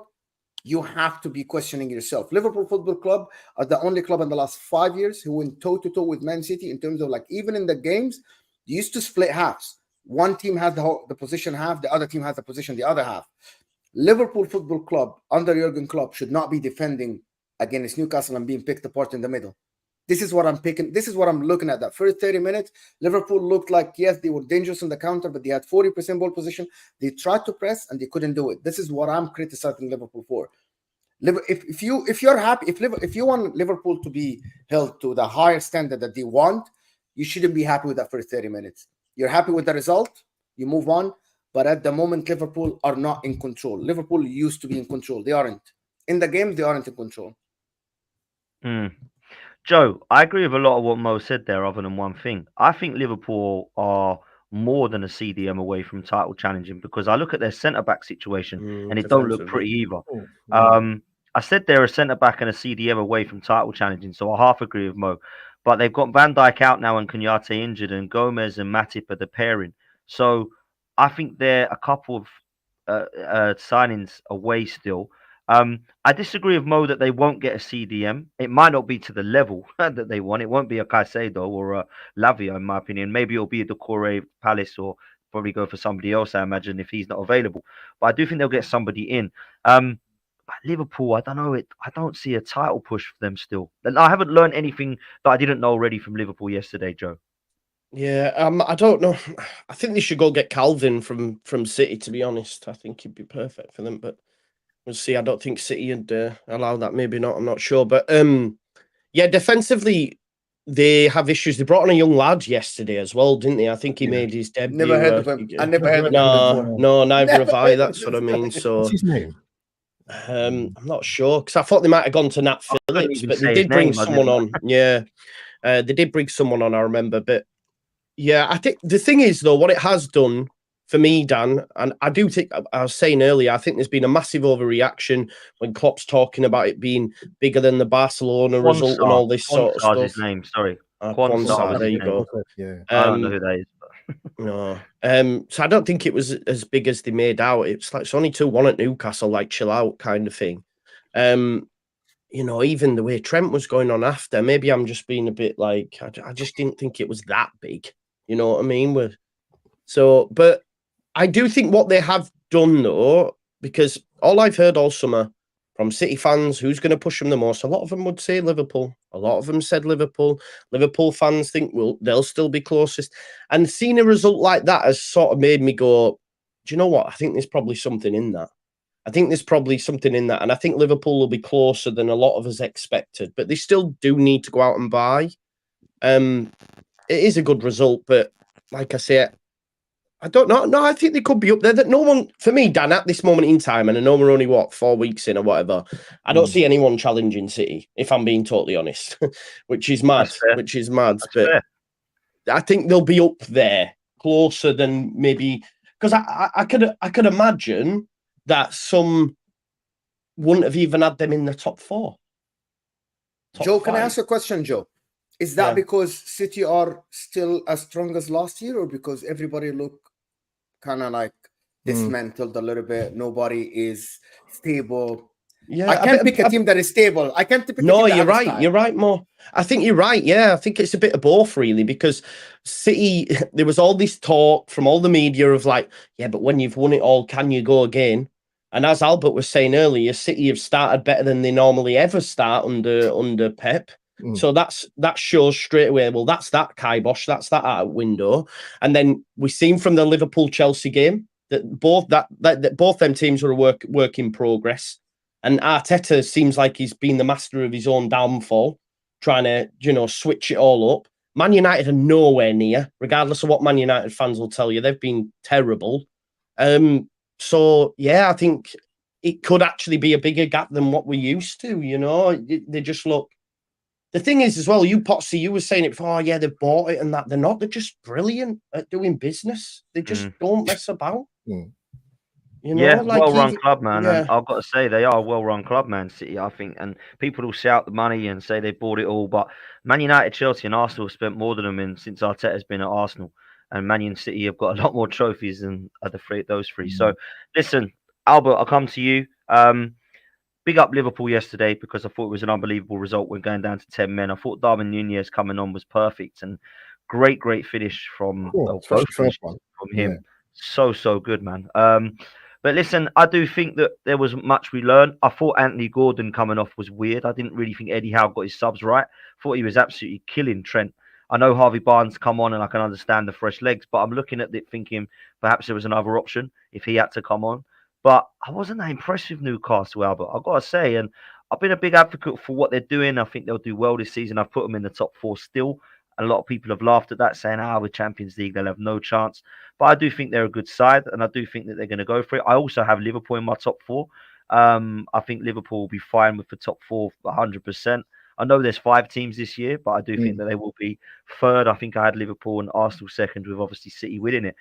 you have to be questioning yourself. Liverpool Football Club are the only club in the last 5 years who went toe to toe with Man City in terms of like, even in the games, you used to split halves. One team has the position half, the other team has the position the other half. Liverpool Football Club under Jurgen Klopp should not be defending against Newcastle and being picked apart in the middle. This is what I'm picking. This is what I'm looking at. That first 30 minutes, Liverpool looked like, yes, they were dangerous on the counter, but they had 40% ball position. They tried to press and they couldn't do it. This is what I'm criticizing Liverpool for. If you're happy, if you want Liverpool to be held to the higher standard that they want, you shouldn't be happy with that first 30 minutes. You're happy with the result, you move on. But at the moment, Liverpool are not in control. Liverpool used to be in control. They aren't. In the game, they aren't in control. Joe, I agree with a lot of what Mo said there, other than one thing. I think Liverpool are more than a CDM away from title challenging, because I look at their centre back situation and it don't look pretty either. I said they're a centre back and a CDM away from title challenging, so I half agree with Mo. But they've got Van Dijk out now and Kouyate injured, and Gomez and Matip are the pairing. So I think they're a couple of signings away still. I disagree with Mo that they won't get a CDM. It might not be to the level that they want. It won't be a Caicedo or a Lavia, in my opinion. Maybe it'll be a Decore Palace, or probably go for somebody else, I imagine, if he's not available. But I do think they'll get somebody in. But Liverpool, I don't know. I don't see a title push for them still. And I haven't learned anything that I didn't know already from Liverpool yesterday, Joe. Yeah, I don't know. I think they should go get Calvin from City, to be honest. I think he'd be perfect for them, but we'll see. I don't think City would allow that. Maybe not. I'm not sure. But yeah, defensively, they have issues. They brought on a young lad yesterday as well, didn't they? I think he made his debut. Never heard of him. I never heard of him before. No, neither have I. That's what I mean. So what's his name? I'm not sure, because I thought they might have gone to Nat Phillips, but they did bring someone on. Yeah, they did bring someone on, I remember. But yeah, I think the thing is, though, what it has done for me, Dan, and I do think, I was saying earlier, I think there's been a massive overreaction when Klopp's talking about it being bigger than the Barcelona result and all this sort of stuff. His name, sorry. Quansah, there you go. Yeah. I don't know who that is. No. So I don't think it was as big as they made out. It's like, it's only 2-1 at Newcastle, like, chill out kind of thing. You know, even the way Trent was going on after, maybe I'm just being a bit like, I just didn't think it was that big. You know what I mean? But I do think what they have done, though, because all I've heard all summer from City fans, who's going to push them the most, a lot of them would say Liverpool. A lot of them said Liverpool. Liverpool fans think, well, they'll still be closest. And seeing a result like that has sort of made me go, do you know what? I think there's probably something in that. And I think Liverpool will be closer than a lot of us expected. But they still do need to go out and buy. It is a good result, but like I say, I don't know. No, I think they could be up there. That no one, for me, Dan, at this moment in time, and I know we're only 4 weeks in or whatever, I don't see anyone challenging City, if I'm being totally honest, which is mad. That's But fair. I think they'll be up there, closer than maybe, because I could imagine that some wouldn't have even had them in the top 4. Joe, can I ask you a question, Joe? Is that because City are still as strong as last year, or because everybody look kind of like dismantled a little bit? Nobody is stable. Yeah, I can't pick a team that is stable. I can't pick a team that you're right. You're right, Mo. I think you're right. Yeah, I think it's a bit of both, really, because City, there was all this talk from all the media of like, yeah, but when you've won it all, can you go again? And as Albert was saying earlier, City have started better than they normally ever start under Pep. So that shows straight away, well, that's that kibosh, that's that out window. And then we've seen from the Liverpool-Chelsea game that both them teams were a work in progress. And Arteta seems like he's been the master of his own downfall, trying to, switch it all up. Man United are nowhere near, regardless of what Man United fans will tell you. They've been terrible. So, yeah, I think it could actually be a bigger gap than what we're used to, They just look... The thing is, as well, Potsy, you were saying it before, yeah, they bought it and that. They're not. They're just brilliant at doing business. They just don't mess about. Well-run club, man. Yeah. And I've got to say, they are a well-run club, Man City, I think. And people will shout the money and say they bought it all. But Man United, Chelsea and Arsenal have spent more than them since Arteta's been at Arsenal. And Man United City have got a lot more trophies than those three. So, listen, Albert, I'll come to you. big up Liverpool yesterday because I thought it was an unbelievable result when going down to 10 men. I thought Darwin Nunez coming on was perfect and great finish from Cool. well, Especially both the finishes first one. from Yeah. him. So good, man. But listen, I do think that there was much we learned. I thought Anthony Gordon coming off was weird. I didn't really think Eddie Howe got his subs right. Thought he was absolutely killing Trent. I know Harvey Barnes come on and I can understand the fresh legs, but I'm looking at it thinking perhaps there was another option if he had to come on. But I wasn't that impressed with Newcastle, Albert. I've got to say, and I've been a big advocate for what they're doing. I think they'll do well this season. I've put them in the top 4 still. A lot of people have laughed at that, saying, with Champions League, they'll have no chance. But I do think they're a good side, and I do think that they're going to go for it. I also have Liverpool in my top 4. I think Liverpool will be fine with the top 4 100%. I know there's 5 teams this year, but I do think that they will be third. I think I had Liverpool and Arsenal second, with obviously City winning it.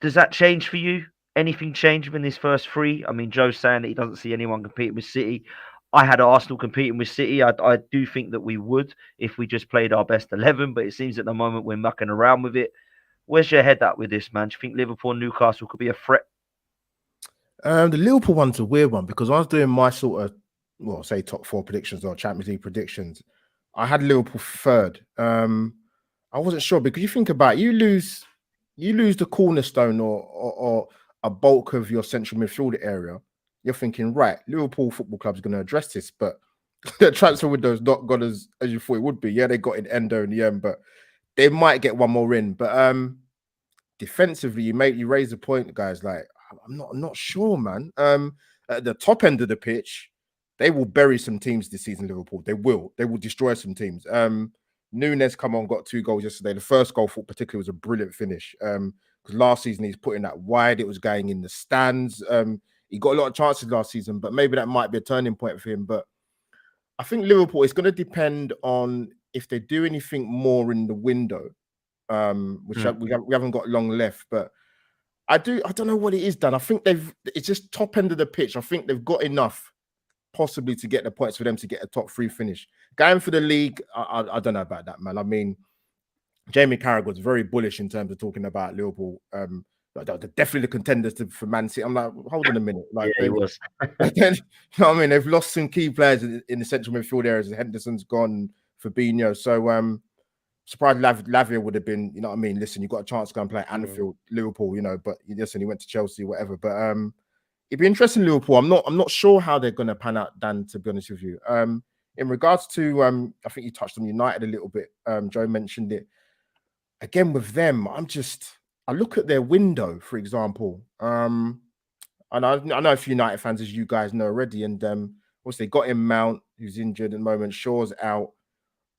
Does that change for you? Anything change within this first 3? I mean, Joe's saying that he doesn't see anyone competing with City. I had Arsenal competing with City. I do think that we would if we just played our best 11, but it seems at the moment we're mucking around with it. Where's your head at with this, man? Do you think Liverpool and Newcastle could be a threat? The Liverpool one's a weird one because I was doing my sort of, well, say top 4 predictions or Champions League predictions. I had Liverpool third. I wasn't sure because you think about it, you lose the cornerstone or a bulk of your central midfield area. You're thinking, right, Liverpool Football Club is going to address this, but the transfer window's not gone as you thought it would be. Yeah, they got in Endo in the end, but they might get one more in. But defensively, you raise the point, guys. Like, I'm not sure, man. At the top end of the pitch, they will bury some teams this season. Liverpool, they will destroy some teams. Nunez come on, got 2 goals yesterday. The first goal, for particularly, was a brilliant finish. Because last season he's putting that wide, it was going in the stands. He got a lot of chances last season, but maybe that might be a turning point for him. But I think Liverpool, it's going to depend on if they do anything more in the window, which we haven't got long left. But I don't know what it is, Dan. I think it's just top end of the pitch. I think they've got enough possibly to get the points for them to get a top 3 finish. Going for the league, I don't know about that, man. I mean, Jamie Carragher was very bullish in terms of talking about Liverpool. They're definitely the contenders for Man City. I'm like, hold on a minute. Like, yeah, he was. you know what I mean? They've lost some key players in the central midfield areas. Henderson's gone, Fabinho. So surprised Lavia would have been, you know what I mean? Listen, you got a chance to go and play at Anfield, Liverpool, you know, but listen, he went to Chelsea, whatever. But it'd be interesting, Liverpool. I'm not sure how they're going to pan out, Dan, to be honest with you. In regards to, I think you touched on United a little bit. Joe mentioned it. Again, with them, I look at their window, for example. And I know a few United fans, as you guys know already. And obviously, they got him Mount, who's injured at the moment. Shaw's out.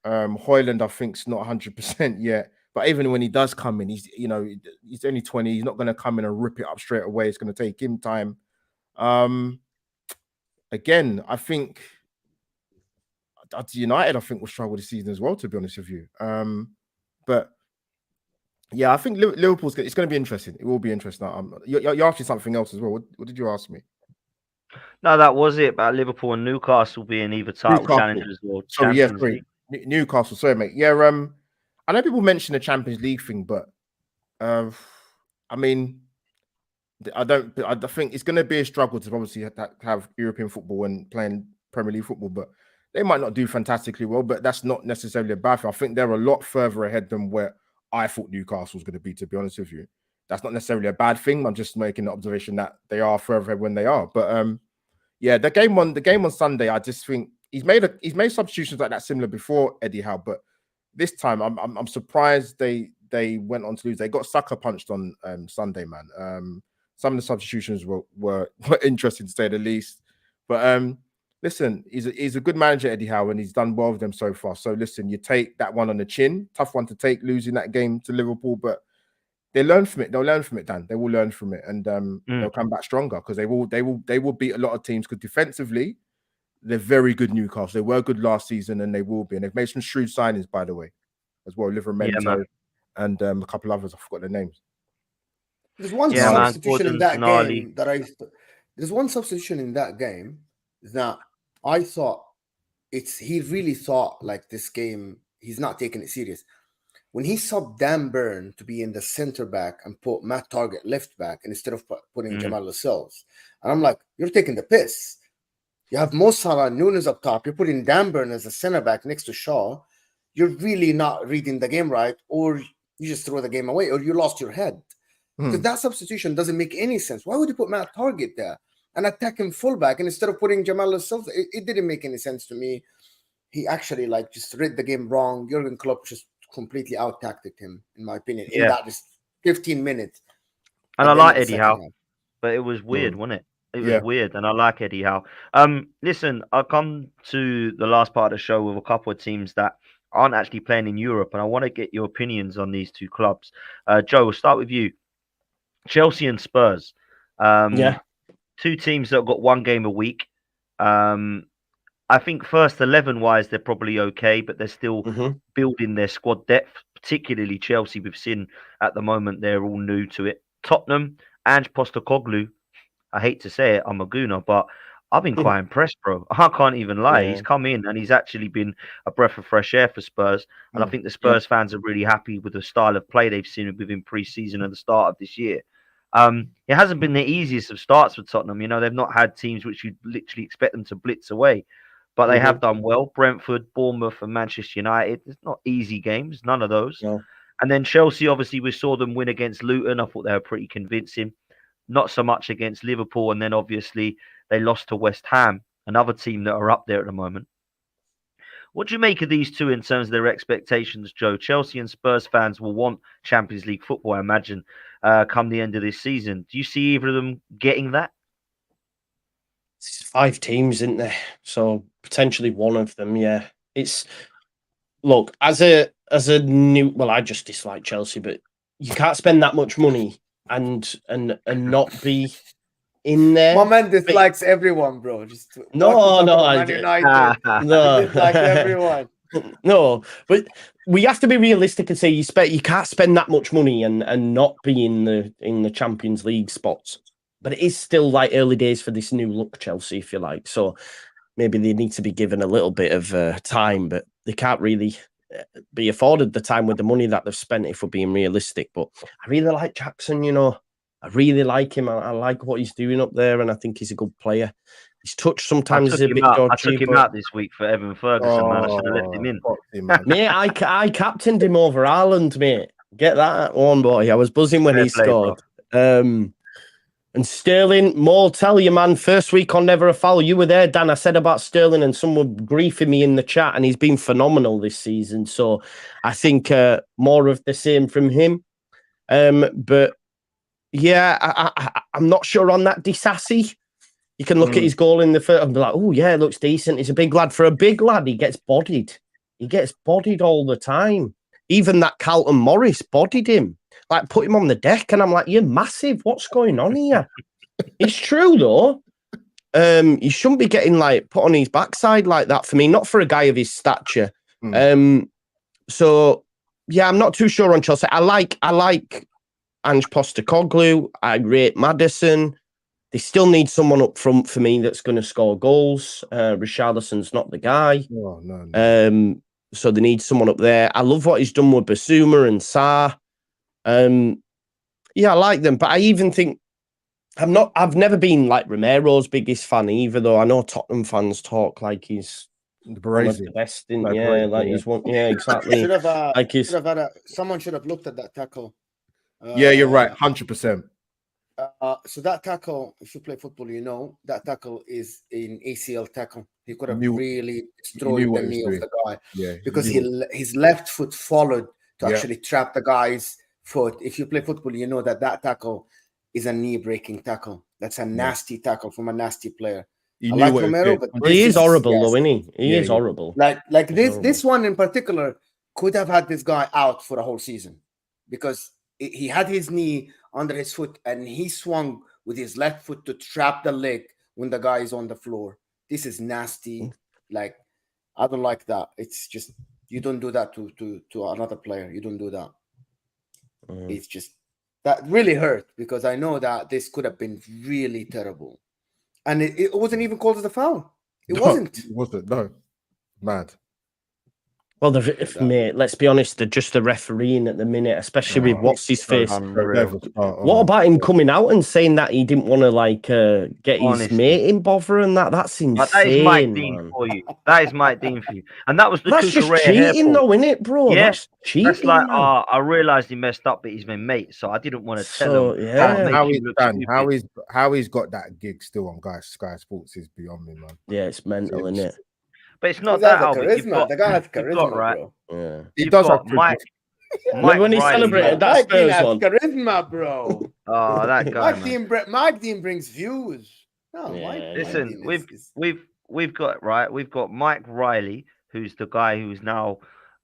Højlund, I think, is not 100% yet. But even when he does come in, he's only 20. He's not going to come in and rip it up straight away. It's going to take him time. Again, I think United, will struggle this season as well, to be honest with you. But yeah, I think Liverpool's it's going to be interesting. It will be interesting. You asked me something else as well. What did you ask me? No, that was it, about Liverpool and Newcastle being either title challengers or Champions League. Newcastle. Sorry, mate. Yeah, I know people mention the Champions League thing, but I mean, I think it's going to be a struggle to obviously have European football and playing Premier League football, but they might not do fantastically well, but that's not necessarily a bad thing. I think they're a lot further ahead than where I thought Newcastle was going to be, to be honest with you. That's not necessarily a bad thing. I'm just making the observation that they are further ahead when they are. But yeah, the game on Sunday, I just think he's made substitutions like that similar before, Eddie Howe, but this time I'm surprised they went on to lose. They got sucker punched on Sunday, man. Some of the substitutions were interesting, to say the least. But listen, he's a good manager, Eddie Howe, and he's done well with them so far. So listen, you take that one on the chin. Tough one to take, losing that game to Liverpool, but they learn from it. They'll learn from it, Dan. They will learn from it, and they'll come back stronger because they will beat a lot of teams. Because defensively, they're very good. Newcastle. They were good last season, and they will be. And they've made some shrewd signings, by the way, as well. Livermento and a couple others. I forgot their names. There's one substitution in that game There's one substitution in that game that I thought he really thought like this game, he's not taking it serious. when he subbed Dan Burn to be in the center back and put Matt Target left back instead of putting Jamal Lascelles. And I'm like, you're taking the piss. You have Mo Salah and Nunes up top. You're putting Dan Burn as a center back next to Shaw. You're really not reading the game right, or you just throw the game away, or you lost your head. Because that substitution doesn't make any sense. Why would you put Matt Target there and attack him fullback and instead of putting Jamal Lascelles? It didn't make any sense to me. He actually just read the game wrong. Jurgen Klopp just completely out-tacticked him, in my opinion, in that just 15 minutes. And I like Eddie Howe, but it was weird, wasn't it? It was weird, and I like Eddie Howe. Listen, I'll come to the last part of the show with a couple of teams that aren't actually playing in Europe, and I want to get your opinions on these two clubs. Joe, we'll start with you. Chelsea and Spurs. Two teams that have got one game a week. I think first 11-wise, they're probably okay, but they're still building their squad depth, particularly Chelsea. We've seen at the moment they're all new to it. Tottenham, Ange Postecoglou. I hate to say it, I'm a gooner, but I've been quite impressed, bro. I can't even lie. Yeah. He's come in and he's actually been a breath of fresh air for Spurs. And I think the Spurs fans are really happy with the style of play they've seen with him pre-season and the start of this year. It hasn't been the easiest of starts for Tottenham. You know, they've not had teams which you'd literally expect them to blitz away. But they have done well. Brentford, Bournemouth, and Manchester United. It's not easy games, none of those. No. And then Chelsea, obviously, we saw them win against Luton. I thought they were pretty convincing. Not so much against Liverpool. And then, obviously, they lost to West Ham, another team that are up there at the moment. What do you make of these two in terms of their expectations, Joe? Chelsea and Spurs fans will want Champions League football, I imagine, come the end of this season. Do you see either of them getting that? It's 5 teams, isn't there? So potentially one of them, yeah. It's look, as a new, well, I just dislike Chelsea, but you can't spend that much money and not be in there. My man dislikes everyone, bro. Just no, Man United. No, dislikes everyone. No, but we have to be realistic and say you can't spend that much money and not be in the Champions League spots. But it is still like early days for this new look Chelsea, if you like. So maybe they need to be given a little bit of time, but they can't really be afforded the time with the money that they've spent if we're being realistic. But I really like Jackson, you know. I really like him. I like what he's doing up there, and I think he's a good player. His touch sometimes is a bit dodgy. I took him out this week for Evan Ferguson, man. I should have left him in. Mate, I captained him over Ireland, mate. Get that one, boy. I was buzzing when he scored. And Sterling, more tell you, man, first week on Never a Foul. You were there, Dan. I said about Sterling and someone griefing me in the chat, and he's been phenomenal this season. So I think more of the same from him. But yeah, I'm not sure on that Disassi. You can look at his goal in the first and be like, oh, yeah, it looks decent. He's a big lad. For a big lad, he gets bodied. He gets bodied all the time. Even that Carlton Morris bodied him. Like, put him on the deck, and I'm like, you're massive. What's going on here? It's true, though. He shouldn't be getting, like, put on his backside like that for me, not for a guy of his stature. So, yeah, I'm not too sure on Chelsea. I like Ange Postecoglou. I rate Maddison. They still need someone up front for me that's going to score goals. Richarlison's not the guy. No. So they need someone up there. I love what he's done with Basuma and Sarr. Yeah, I like them, but I even think I've never been like Romero's biggest fan either, though. I know Tottenham fans talk like he's one of the best in, he's one, exactly. Someone should have looked at that tackle. Yeah, you're right, 100%. So that tackle, if you play football, you know that tackle is an ACL tackle. He could have really destroyed the knee of the guy because his left foot followed to actually trap the guy's foot. If you play football, you know that tackle is a knee-breaking tackle. That's a nasty tackle from a nasty player. I like Romero, but he is horrible, though, isn't he? He is horrible. Like this one in particular could have had this guy out for a whole season because he had his knee under his foot and he swung with his left foot to trap the leg when the guy is on the floor. This is nasty. Like, I don't like that. It's just, you don't do that to another player. You don't do that. It's just, that really hurt because I know that this could have been really terrible. And it wasn't even called as a foul. It wasn't. It wasn't, no. Mad. Well, mate, let's be honest, they're just the refereeing at the minute, especially with what's his face. Unreal. What about him coming out and saying that he didn't want to get his mate in bother and that? That's insane. That is Mike Dean for you. That is Mike Dean for you. And that was the That's just Cucurella cheating, hairport. though, isn't it, bro? Yeah, That's cheating. That's like, I realised he messed up, but he's my mate, so I didn't want to tell him. How he's got that gig still on Sky Sports is beyond me, man. Yeah, it's mental, isn't it? But it's not that, charisma. The guy has charisma, right? bro. Yeah. He does have Mike when he celebrated that Mike Dean Spurs has one. charisma, bro. Oh, that guy. Mike Dean brings views. No, Listen, we've got Mike Riley, who's the guy who's now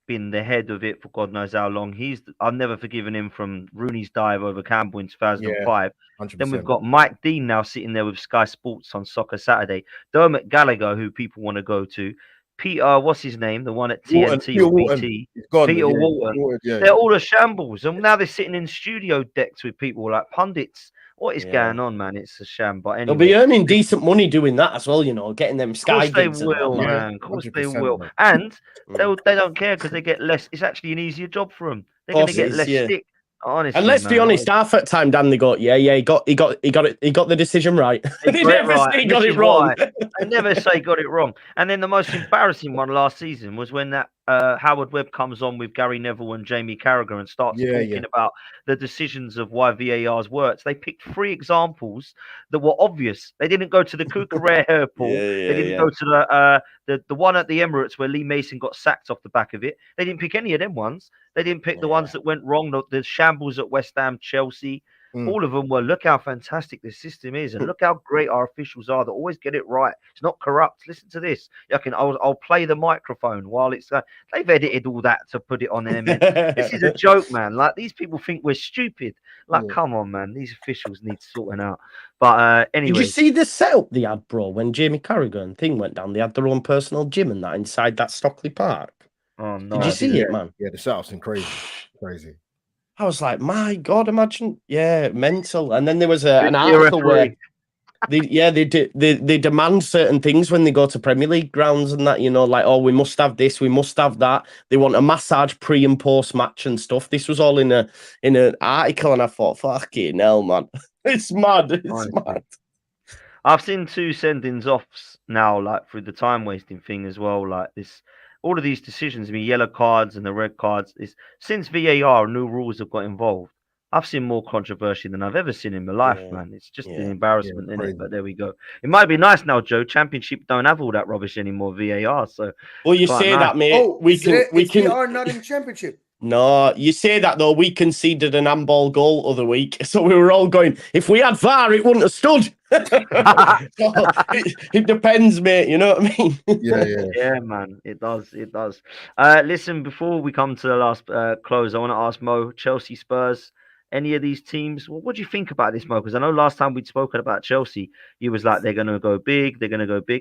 been the head of it for God knows how long. I've never forgiven him from Rooney's dive over Campbell in 2005. 100%. Then we've got Mike Dean now sitting there with Sky Sports on Soccer Saturday. Dermot Gallagher, who people want to go to. Peter, what's his name? The one at TNT or BT. Peter Walton. They're all a shambles. And now they're sitting in studio decks with people like pundits. What is going on, man? It's a sham. But anyway, they'll be earning decent money doing that as well, getting them Sky gigs. Of course they will, man. Of course they will. And they don't care because they get less. It's actually an easier job for them. They're going to get less stick. Honestly, and let's be honest, half at time, Dan, they go, he got the decision right. They never say he got it wrong. They never say got it wrong. And then the most embarrassing one last season was when that Howard Webb comes on with Gary Neville and Jamie Carragher and starts talking about the decisions of why VAR's works. They picked 3 examples that were obvious. They didn't go to the Cucurella hairport. They didn't go to the one at the Emirates where Lee Mason got sacked off the back of it. They didn't pick any of them ones. They didn't pick the ones that went wrong, the shambles at West Ham, Chelsea. All of them were, look how fantastic this system is and look how great our officials are that always get it right. It's not corrupt. Listen to this. I'll play the microphone while it's they've edited all that to put it on there, man. This is a joke, man. Like, these people think we're stupid. Like, come on, man. These officials need sorting out. But anyway. Did you see the setup they had, bro, when Jamie Carragher and thing went down? They had their own personal gym and that inside that Stockley Park. Oh, no. Did you see it, man? Yeah, the setup's been crazy. Crazy. I was like, my God, imagine. Yeah, mental. And then there was an article where they demand certain things when they go to Premier League grounds and that, like, oh, we must have this, we must have that. They want a massage pre and post match and stuff. This was all in an article, and I thought, fucking hell, man. It's mad. It's mad. I've seen 2 sendings offs now, like through the time wasting thing as well, like this. All of these decisions, I mean, yellow cards and the red cards, since VAR new rules have got involved, I've seen more controversy than I've ever seen in my life, man. It's just an embarrassment, isn't it? But there we go. It might be nice now, Joe. Championship don't have all that rubbish anymore, VAR. So, well, you say that, mate. We can. are not in Championship. No, you say that though. We conceded an handball goal other week, so we were all going, if we had VAR, it wouldn't have stood. It depends, mate. You know what I mean? Yeah, man. It does. Listen, before we come to the last close, I want to ask Mo, Chelsea, Spurs, any of these teams. Well, what do you think about this, Mo? Because I know last time we'd spoken about Chelsea, you was like, they're going to go big.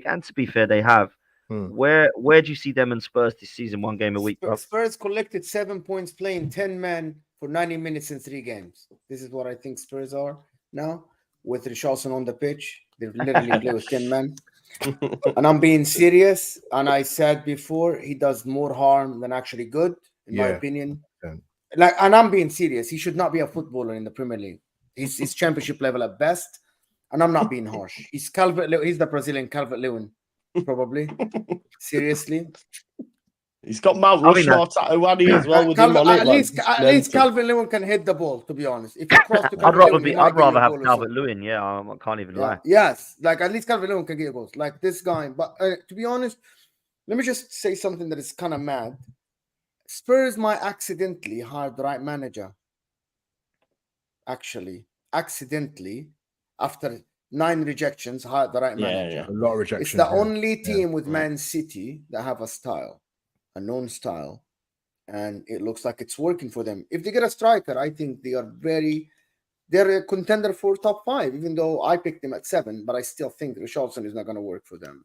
And to be fair, they have. Where do you see them and Spurs this season? 1 game a week, bro? Spurs collected 7 points playing 10 men for 90 minutes in 3 games. This is what I think Spurs are now with Richarlison on the pitch. They literally play with 10 men. And I'm being serious. And I said before, he does more harm than actually good, in my opinion. And I'm being serious. He should not be a footballer in the Premier League. He's championship level at best. And I'm not being harsh. He's the Brazilian Calvert-Lewin. Probably. Seriously. He's got Mount Rushmore tattoo as well with him on it. At least Calvert-Lewin can hit the ball, to be honest. If you cross to I'd rather have Calvert-Lewin, I can't even lie. Yes, like at least Calvert-Lewin can get goals. Like this guy. But to be honest, let me just say something that is kind of mad. Spurs might accidentally hire the right manager. Actually, accidentally, after 9 rejections, hired the right manager. A lot of rejections. It's the only team with Man City that have a known style, and it looks like it's working for them. If they get a striker, I think they're a contender for top 5, even though I picked them at 7, but I still think Richarlison is not going to work for them.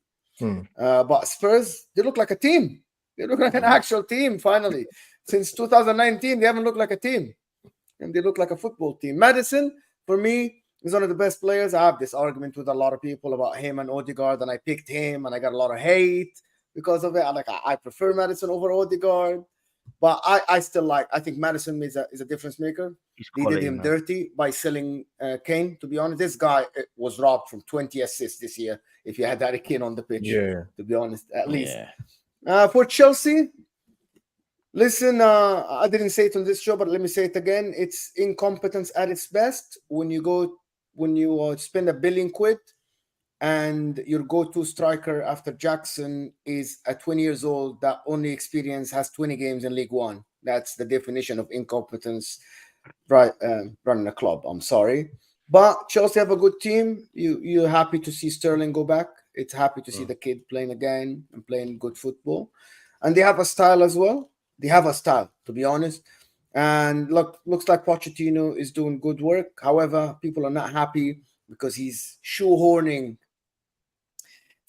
But Spurs, they look like a team. They look like an actual team, finally. Since 2019, they haven't looked like a team, and they look like a football team. Maddison, for me, he's one of the best players. I have this argument with a lot of people about him and Odegaard, and I picked him, and I got a lot of hate. because of it. I prefer Madison over Odegaard, but I think Madison is a difference maker. He's They quality, did him man. dirty by selling Kane. To be honest, this guy was robbed from 20 assists this year. If you had Harry Kane on the pitch, to be honest, at least. For Chelsea, listen, I didn't say it on this show, but let me say it again. It's incompetence at its best when you spend £1 billion and your go-to striker after Jackson is at 20 years old that only has 20 games in League One. That's the definition of incompetence, right? Running a club. I'm sorry, but Chelsea have a good team. You're happy to see Sterling go back. It's happy to see the kid playing again and playing good football, and they have a style as well. They have a style, to be honest. And looks like Pochettino is doing good work. However, people are not happy because he's shoehorning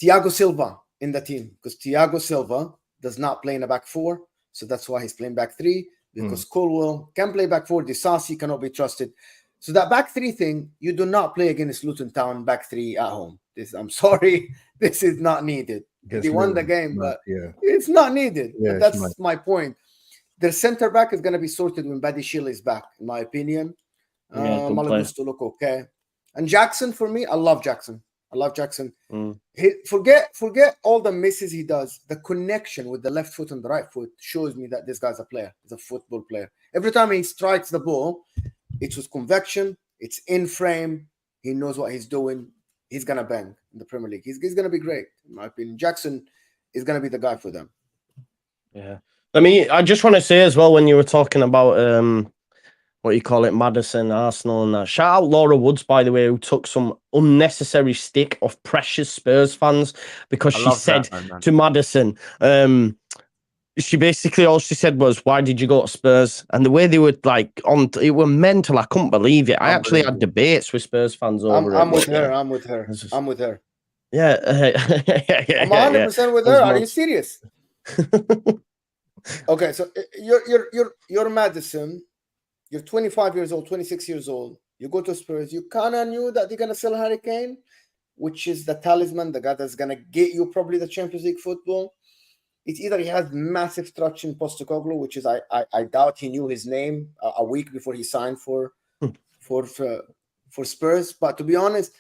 Thiago Silva in the team, because Thiago Silva does not play in a back four. So that's why he's playing back three, because Colwell can play back four. Disasi cannot be trusted. So that back three thing, you do not play against Luton Town back three at home. I'm sorry, this is not needed. They won the game, but it's not needed. But that's my point. Their center back is going to be sorted when Badiashile is back, in my opinion. Malagusto look okay. And Jackson, for me, I love Jackson. Forget all the misses he does. The connection with the left foot and the right foot shows me that this guy's a player. He's a football player. Every time he strikes the ball, it's with conviction. It's in frame. He knows what he's doing. He's going to bang in the Premier League. He's going to be great, in my opinion. Jackson is going to be the guy for them. Yeah. I just want to say as well, when you were talking about Madison, Arsenal, and that. Shout out Laura Woods, by the way, who took some unnecessary stick off precious Spurs fans because she said to Madison, she basically all she said was, "Why did you go to Spurs?" And the way they were it were mental. I couldn't believe it. I actually had debates with Spurs fans over it. I'm with her. Yeah, I'm 100% with her. Are you serious? Okay, so you're Madison. You're 25 years old, 26 years old. You go to Spurs. You kind of knew that they're going to sell Harry Kane, which is the talisman, the guy that's going to get you probably the Champions League football. It's either he has massive trust in Postecoglou, which is I doubt he knew his name a week before he signed for Spurs. But to be honest,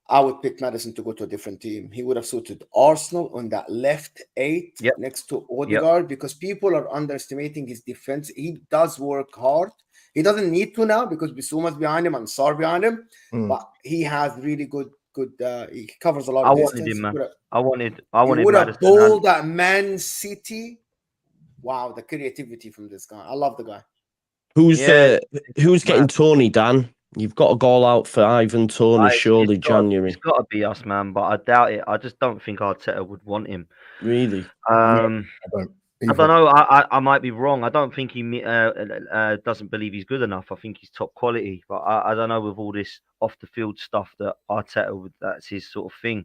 I would pick Madison to go to a different team. He would have suited Arsenal on that left 8 next to Odegaard because people are underestimating his defense. He does work hard. He doesn't need to now because Bissouma's behind him and Sarr behind him. But he has really good. He covers a lot of distance. Wanted him, man. I wanted he would Madison. Have bowled at Man City. Wow, the creativity from this guy. I love the guy. Who's getting Tony, Dan? You've got a goal out for Ivan Toney, surely January. It's got to be us, man, but I doubt it. I just don't think Arteta would want him. Really? I don't know. I might be wrong. I don't think he doesn't believe he's good enough. I think he's top quality, but I don't know with all this off the field stuff that Arteta that's his sort of thing.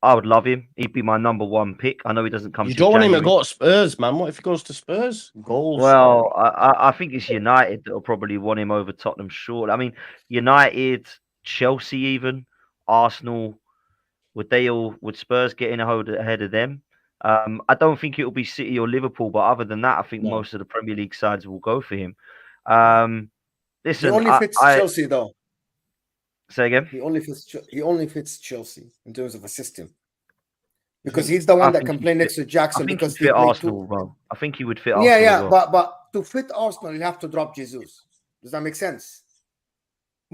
I would love him. He'd be my number one pick. I know he doesn't come. You don't want him to go to Spurs, man. What if he goes to Spurs? Goals. Well, I think it's United that will probably want him over Tottenham. Short. I mean, United, Chelsea, even Arsenal. Would Spurs get in ahead of them? I don't think it will be City or Liverpool, but other than that, I think most of the Premier League sides will go for him. Listen, he only fits Chelsea though. Say again. He only fits Chelsea in terms of a system because he's the one that can play next to Jackson. Because he fit Arsenal, bro. I think he would fit. Arsenal but to fit Arsenal, you have to drop Jesus. Does that make sense?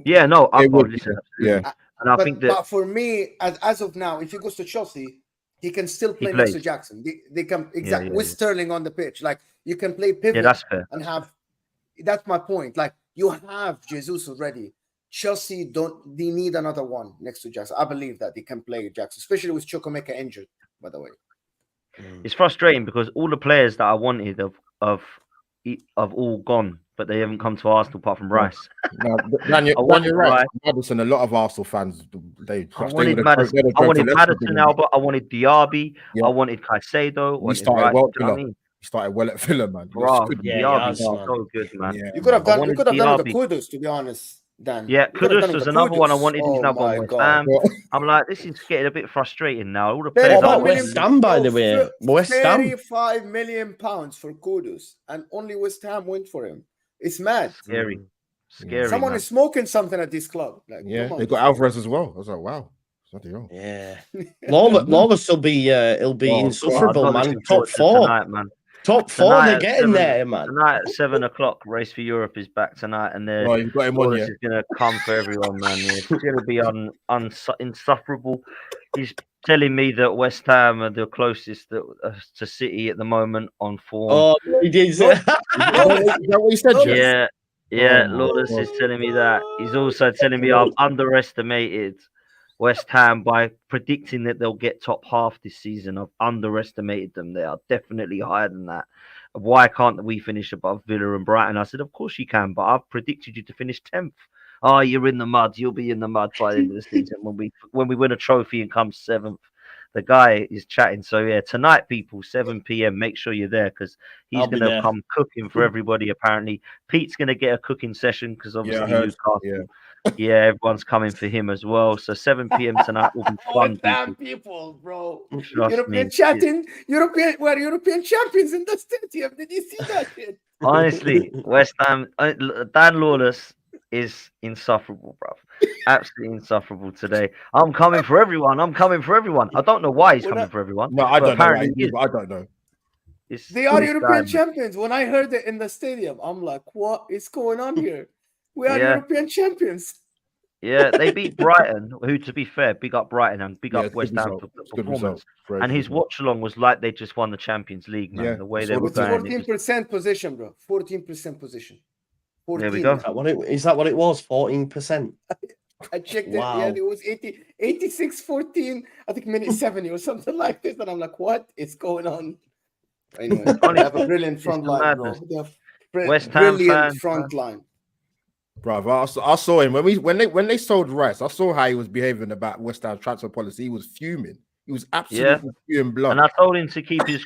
Yeah, no, listen. Yeah. And I think that. But for me, as of now, if he goes to Chelsea, he can still play next to Jackson. They can with Sterling on the pitch. Like you can play pivot. Yeah, that's fair. And have. That's my point. Like you have Jesus already. Chelsea they need another one next to Jackson. I believe that they can play Jackson, especially with Chukwuemeka injured, by the way. It's frustrating because all the players that I wanted have all gone, but they haven't come to Arsenal apart from Rice. No, you're right. Madison, a lot of Arsenal fans, I wanted Madison, Albert. I wanted Diaby. I wanted Caicedo. He started well at Villa, man. Diaby's so good, man. Yeah, you could have done with the Kudus, to be honest. Dan. Yeah, We could have Kudus done it was with another one I Kudus. wanted. He's Oh now gone my West God. Ham. I'm like, this is getting a bit frustrating now. All the What players I about 35 wanted. West Ham, by the way? West Ham. 35 million pounds for Kudus, and only West Ham went for him. It's mad. Scary. Scary, Someone man. is smoking something at this club. Like, Yeah, come on. they got Alvarez as well. I was like, wow. Bloody hell. Yeah. Lawless will be he'll be Oh, God, insufferable, I'm not man. looking Top forward to four. tonight, man. Top four, they're getting there, man. Tonight at 7:00, Race for Europe is back tonight, and Oh, you've got him on, Lawless yeah. is going to come for everyone, man. Yeah, it's going to be insufferable. He's telling me that West Ham are the closest to City at the moment on form. Oh, he did. Is that what he said, Jeff? Yeah, Oh, my Lawless God. is telling me that. He's also telling me I've underestimated West Ham by predicting that they'll get top half this season. I've underestimated them. They are definitely higher than that. Why can't we finish above Villa and Brighton? I said, of course you can, but I've predicted you to finish 10th. Oh, you're in the mud. You'll be in the mud by the end of the season when we win a trophy and come 7th. The guy is chatting. So yeah, tonight, people, 7 p.m. Make sure you're there because he's going to come cooking for everybody. Apparently, Pete's going to get a cooking session because obviously Newcastle. Yeah, everyone's coming for him as well. So 7 p.m. tonight will be fun. People, bro. Trust me. We're European champions in the stadium. Did you see that shit? Honestly, West Ham, Dan Lawless is insufferable, bro. Absolutely insufferable today. I'm coming for everyone. I don't know why he's coming for everyone. No, I don't know. I don't know. They are European champions. When I heard it in the stadium, I'm like, what is going on here? We are European champions. Yeah, they beat Brighton, who, to be fair, big up Brighton and big up West Ham for the performance. And his watch along was like they just won the Champions League, man. The way they were going. 14% position, bro. 14% position. 14. There we go. Is that what it was? 14%. I checked it. Yeah, it was 86-14. I think minute 70 or something like this. And I'm like, what is going on? Anyway, they have a brilliant front line, bro. They have brilliant front line. Bro, I saw him when they sold Rice. I saw how he was behaving about West Ham transfer policy. He was fuming. He was absolutely spewing blood. And I told him to keep his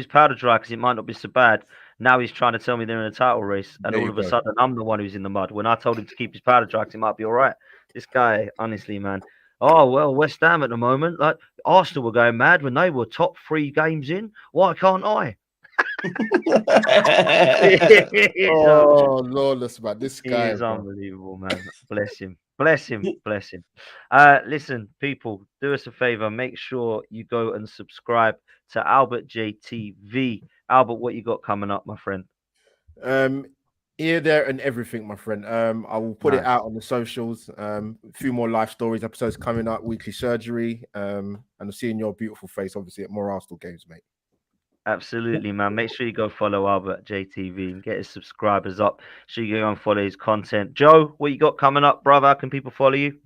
powder dry because it might not be so bad. Now he's trying to tell me they're in a title race, and all of a sudden I'm the one who's in the mud. When I told him to keep his powder dry because it might be all right. This guy, honestly, man. Oh well, West Ham at the moment, like Arsenal were going mad when they were top 3 games in. Why can't I? Oh, Lawless, man. This guy is unbelievable, man. Bless him. Listen, people, do us a favor. Make sure you go and subscribe to Albert JTV. Albert, what you got coming up, my friend? Here, there, and everything, my friend. I will put it out on the socials. A few more life stories, episodes coming up, weekly surgery, and seeing your beautiful face, obviously, at more Arsenal games, mate. Absolutely, man. Make sure you go follow Albert JTV and get his subscribers up. So you go and follow his content. Joe, what you got coming up, brother? How can people follow you?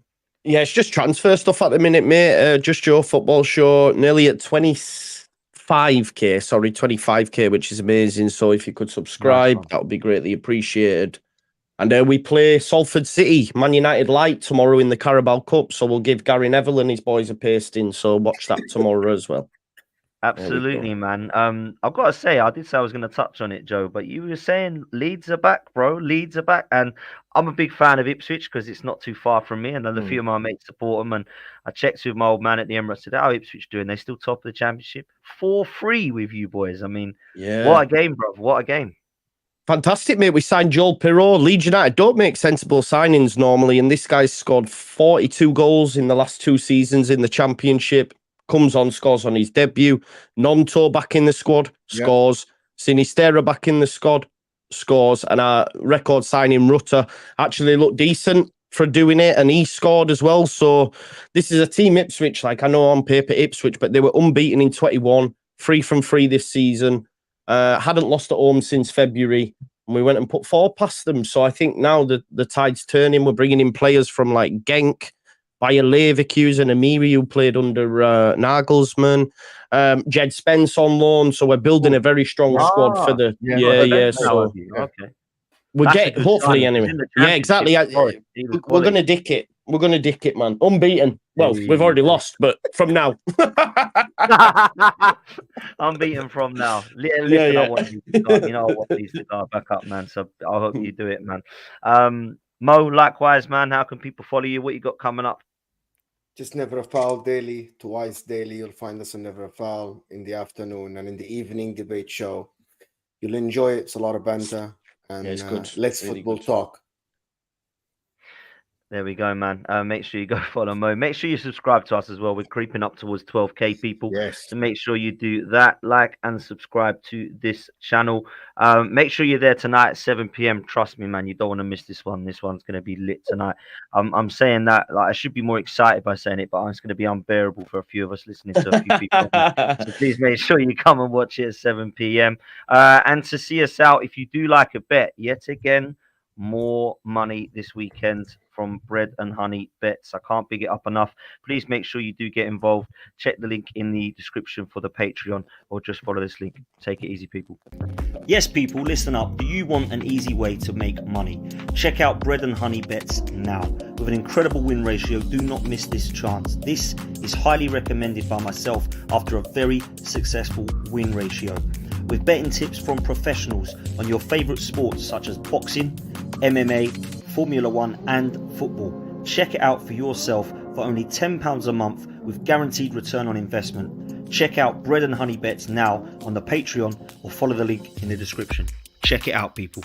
Yeah, it's just transfer stuff at the minute, mate. Just your football show, nearly at 25k, which is amazing. So if you could subscribe, that would be greatly appreciated. And we play Salford City, Man United Light tomorrow in the Carabao Cup. So we'll give Gary Neville and his boys a pasting. So watch that tomorrow as well. Absolutely, man. I've got to say, I did say I was going to touch on it, Joe, but you were saying Leeds are back, bro. Leeds are back. And I'm a big fan of Ipswich because it's not too far from me. And a few of my mates support them. And I checked with my old man at the Emirates today. How Ipswich doing? They still top of the championship. 4-3 with you boys. I mean, what a game, bro. What a game. Fantastic, mate. We signed Joel Pirot. Leeds United don't make sensible signings normally. And this guy's scored 42 goals in the last 2 seasons in the championship. Comes on, scores on his debut. Nonto back in the squad, scores. Sinistera back in the squad, scores. And our record signing Rutter actually looked decent for doing it, and he scored as well. So this is a team Ipswich, like I know on paper Ipswich, but they were unbeaten in 21, 3 from 3 this season. Hadn't lost at home since February, and we went and put 4 past them. So I think now the tide's turning. We're bringing in players from like Genk, Bayer Leverkusen, Amiri, who played under Nagelsmann, Jed Spence on loan. So we're building a very strong squad for the So we'll get hopefully anyway. Yeah, exactly. We're gonna dick it. We're gonna dick it, man. Unbeaten. Well, we've already lost, but from now. Unbeaten from now. Listen, I want you to start, I want these to go back up, man. So I hope you do it, man. Mo, likewise, man. How can people follow you? What you got coming up? Just Never a Foul daily, twice daily. You'll find us on Never a Foul in the afternoon and in the evening debate show. You'll enjoy it. It's a lot of banter and it's good. let's Really football good. talk. There we go, man. Make sure you go follow Mo. Make sure you subscribe to us as well. We're creeping up towards 12k people. Yes. So make sure you do that, like and subscribe to this channel. Make sure you're there tonight at 7 p.m. Trust me, man. You don't want to miss this one. This one's going to be lit tonight. I'm saying that like I should be more excited by saying it, but it's going to be unbearable for a few of us listening to a few people. So please make sure you come and watch it at 7 p.m. And to see us out, if you do like a bet, yet again, more money this weekend from Bread and Honey Bets. I can't big it up enough. Please make sure you do get involved. Check the link in the description for the Patreon or just follow this link. Take it easy, people. Yes, people, listen up. Do you want an easy way to make money? Check out Bread and Honey Bets now. With an incredible win ratio, do not miss this chance. This is highly recommended by myself after a very successful win ratio. With betting tips from professionals on your favourite sports such as boxing, MMA, Formula One and football. Check it out for yourself for only £10 a month with guaranteed return on investment. Check out Bread and Honey Bets now on the Patreon or follow the link in the description. Check it out, people.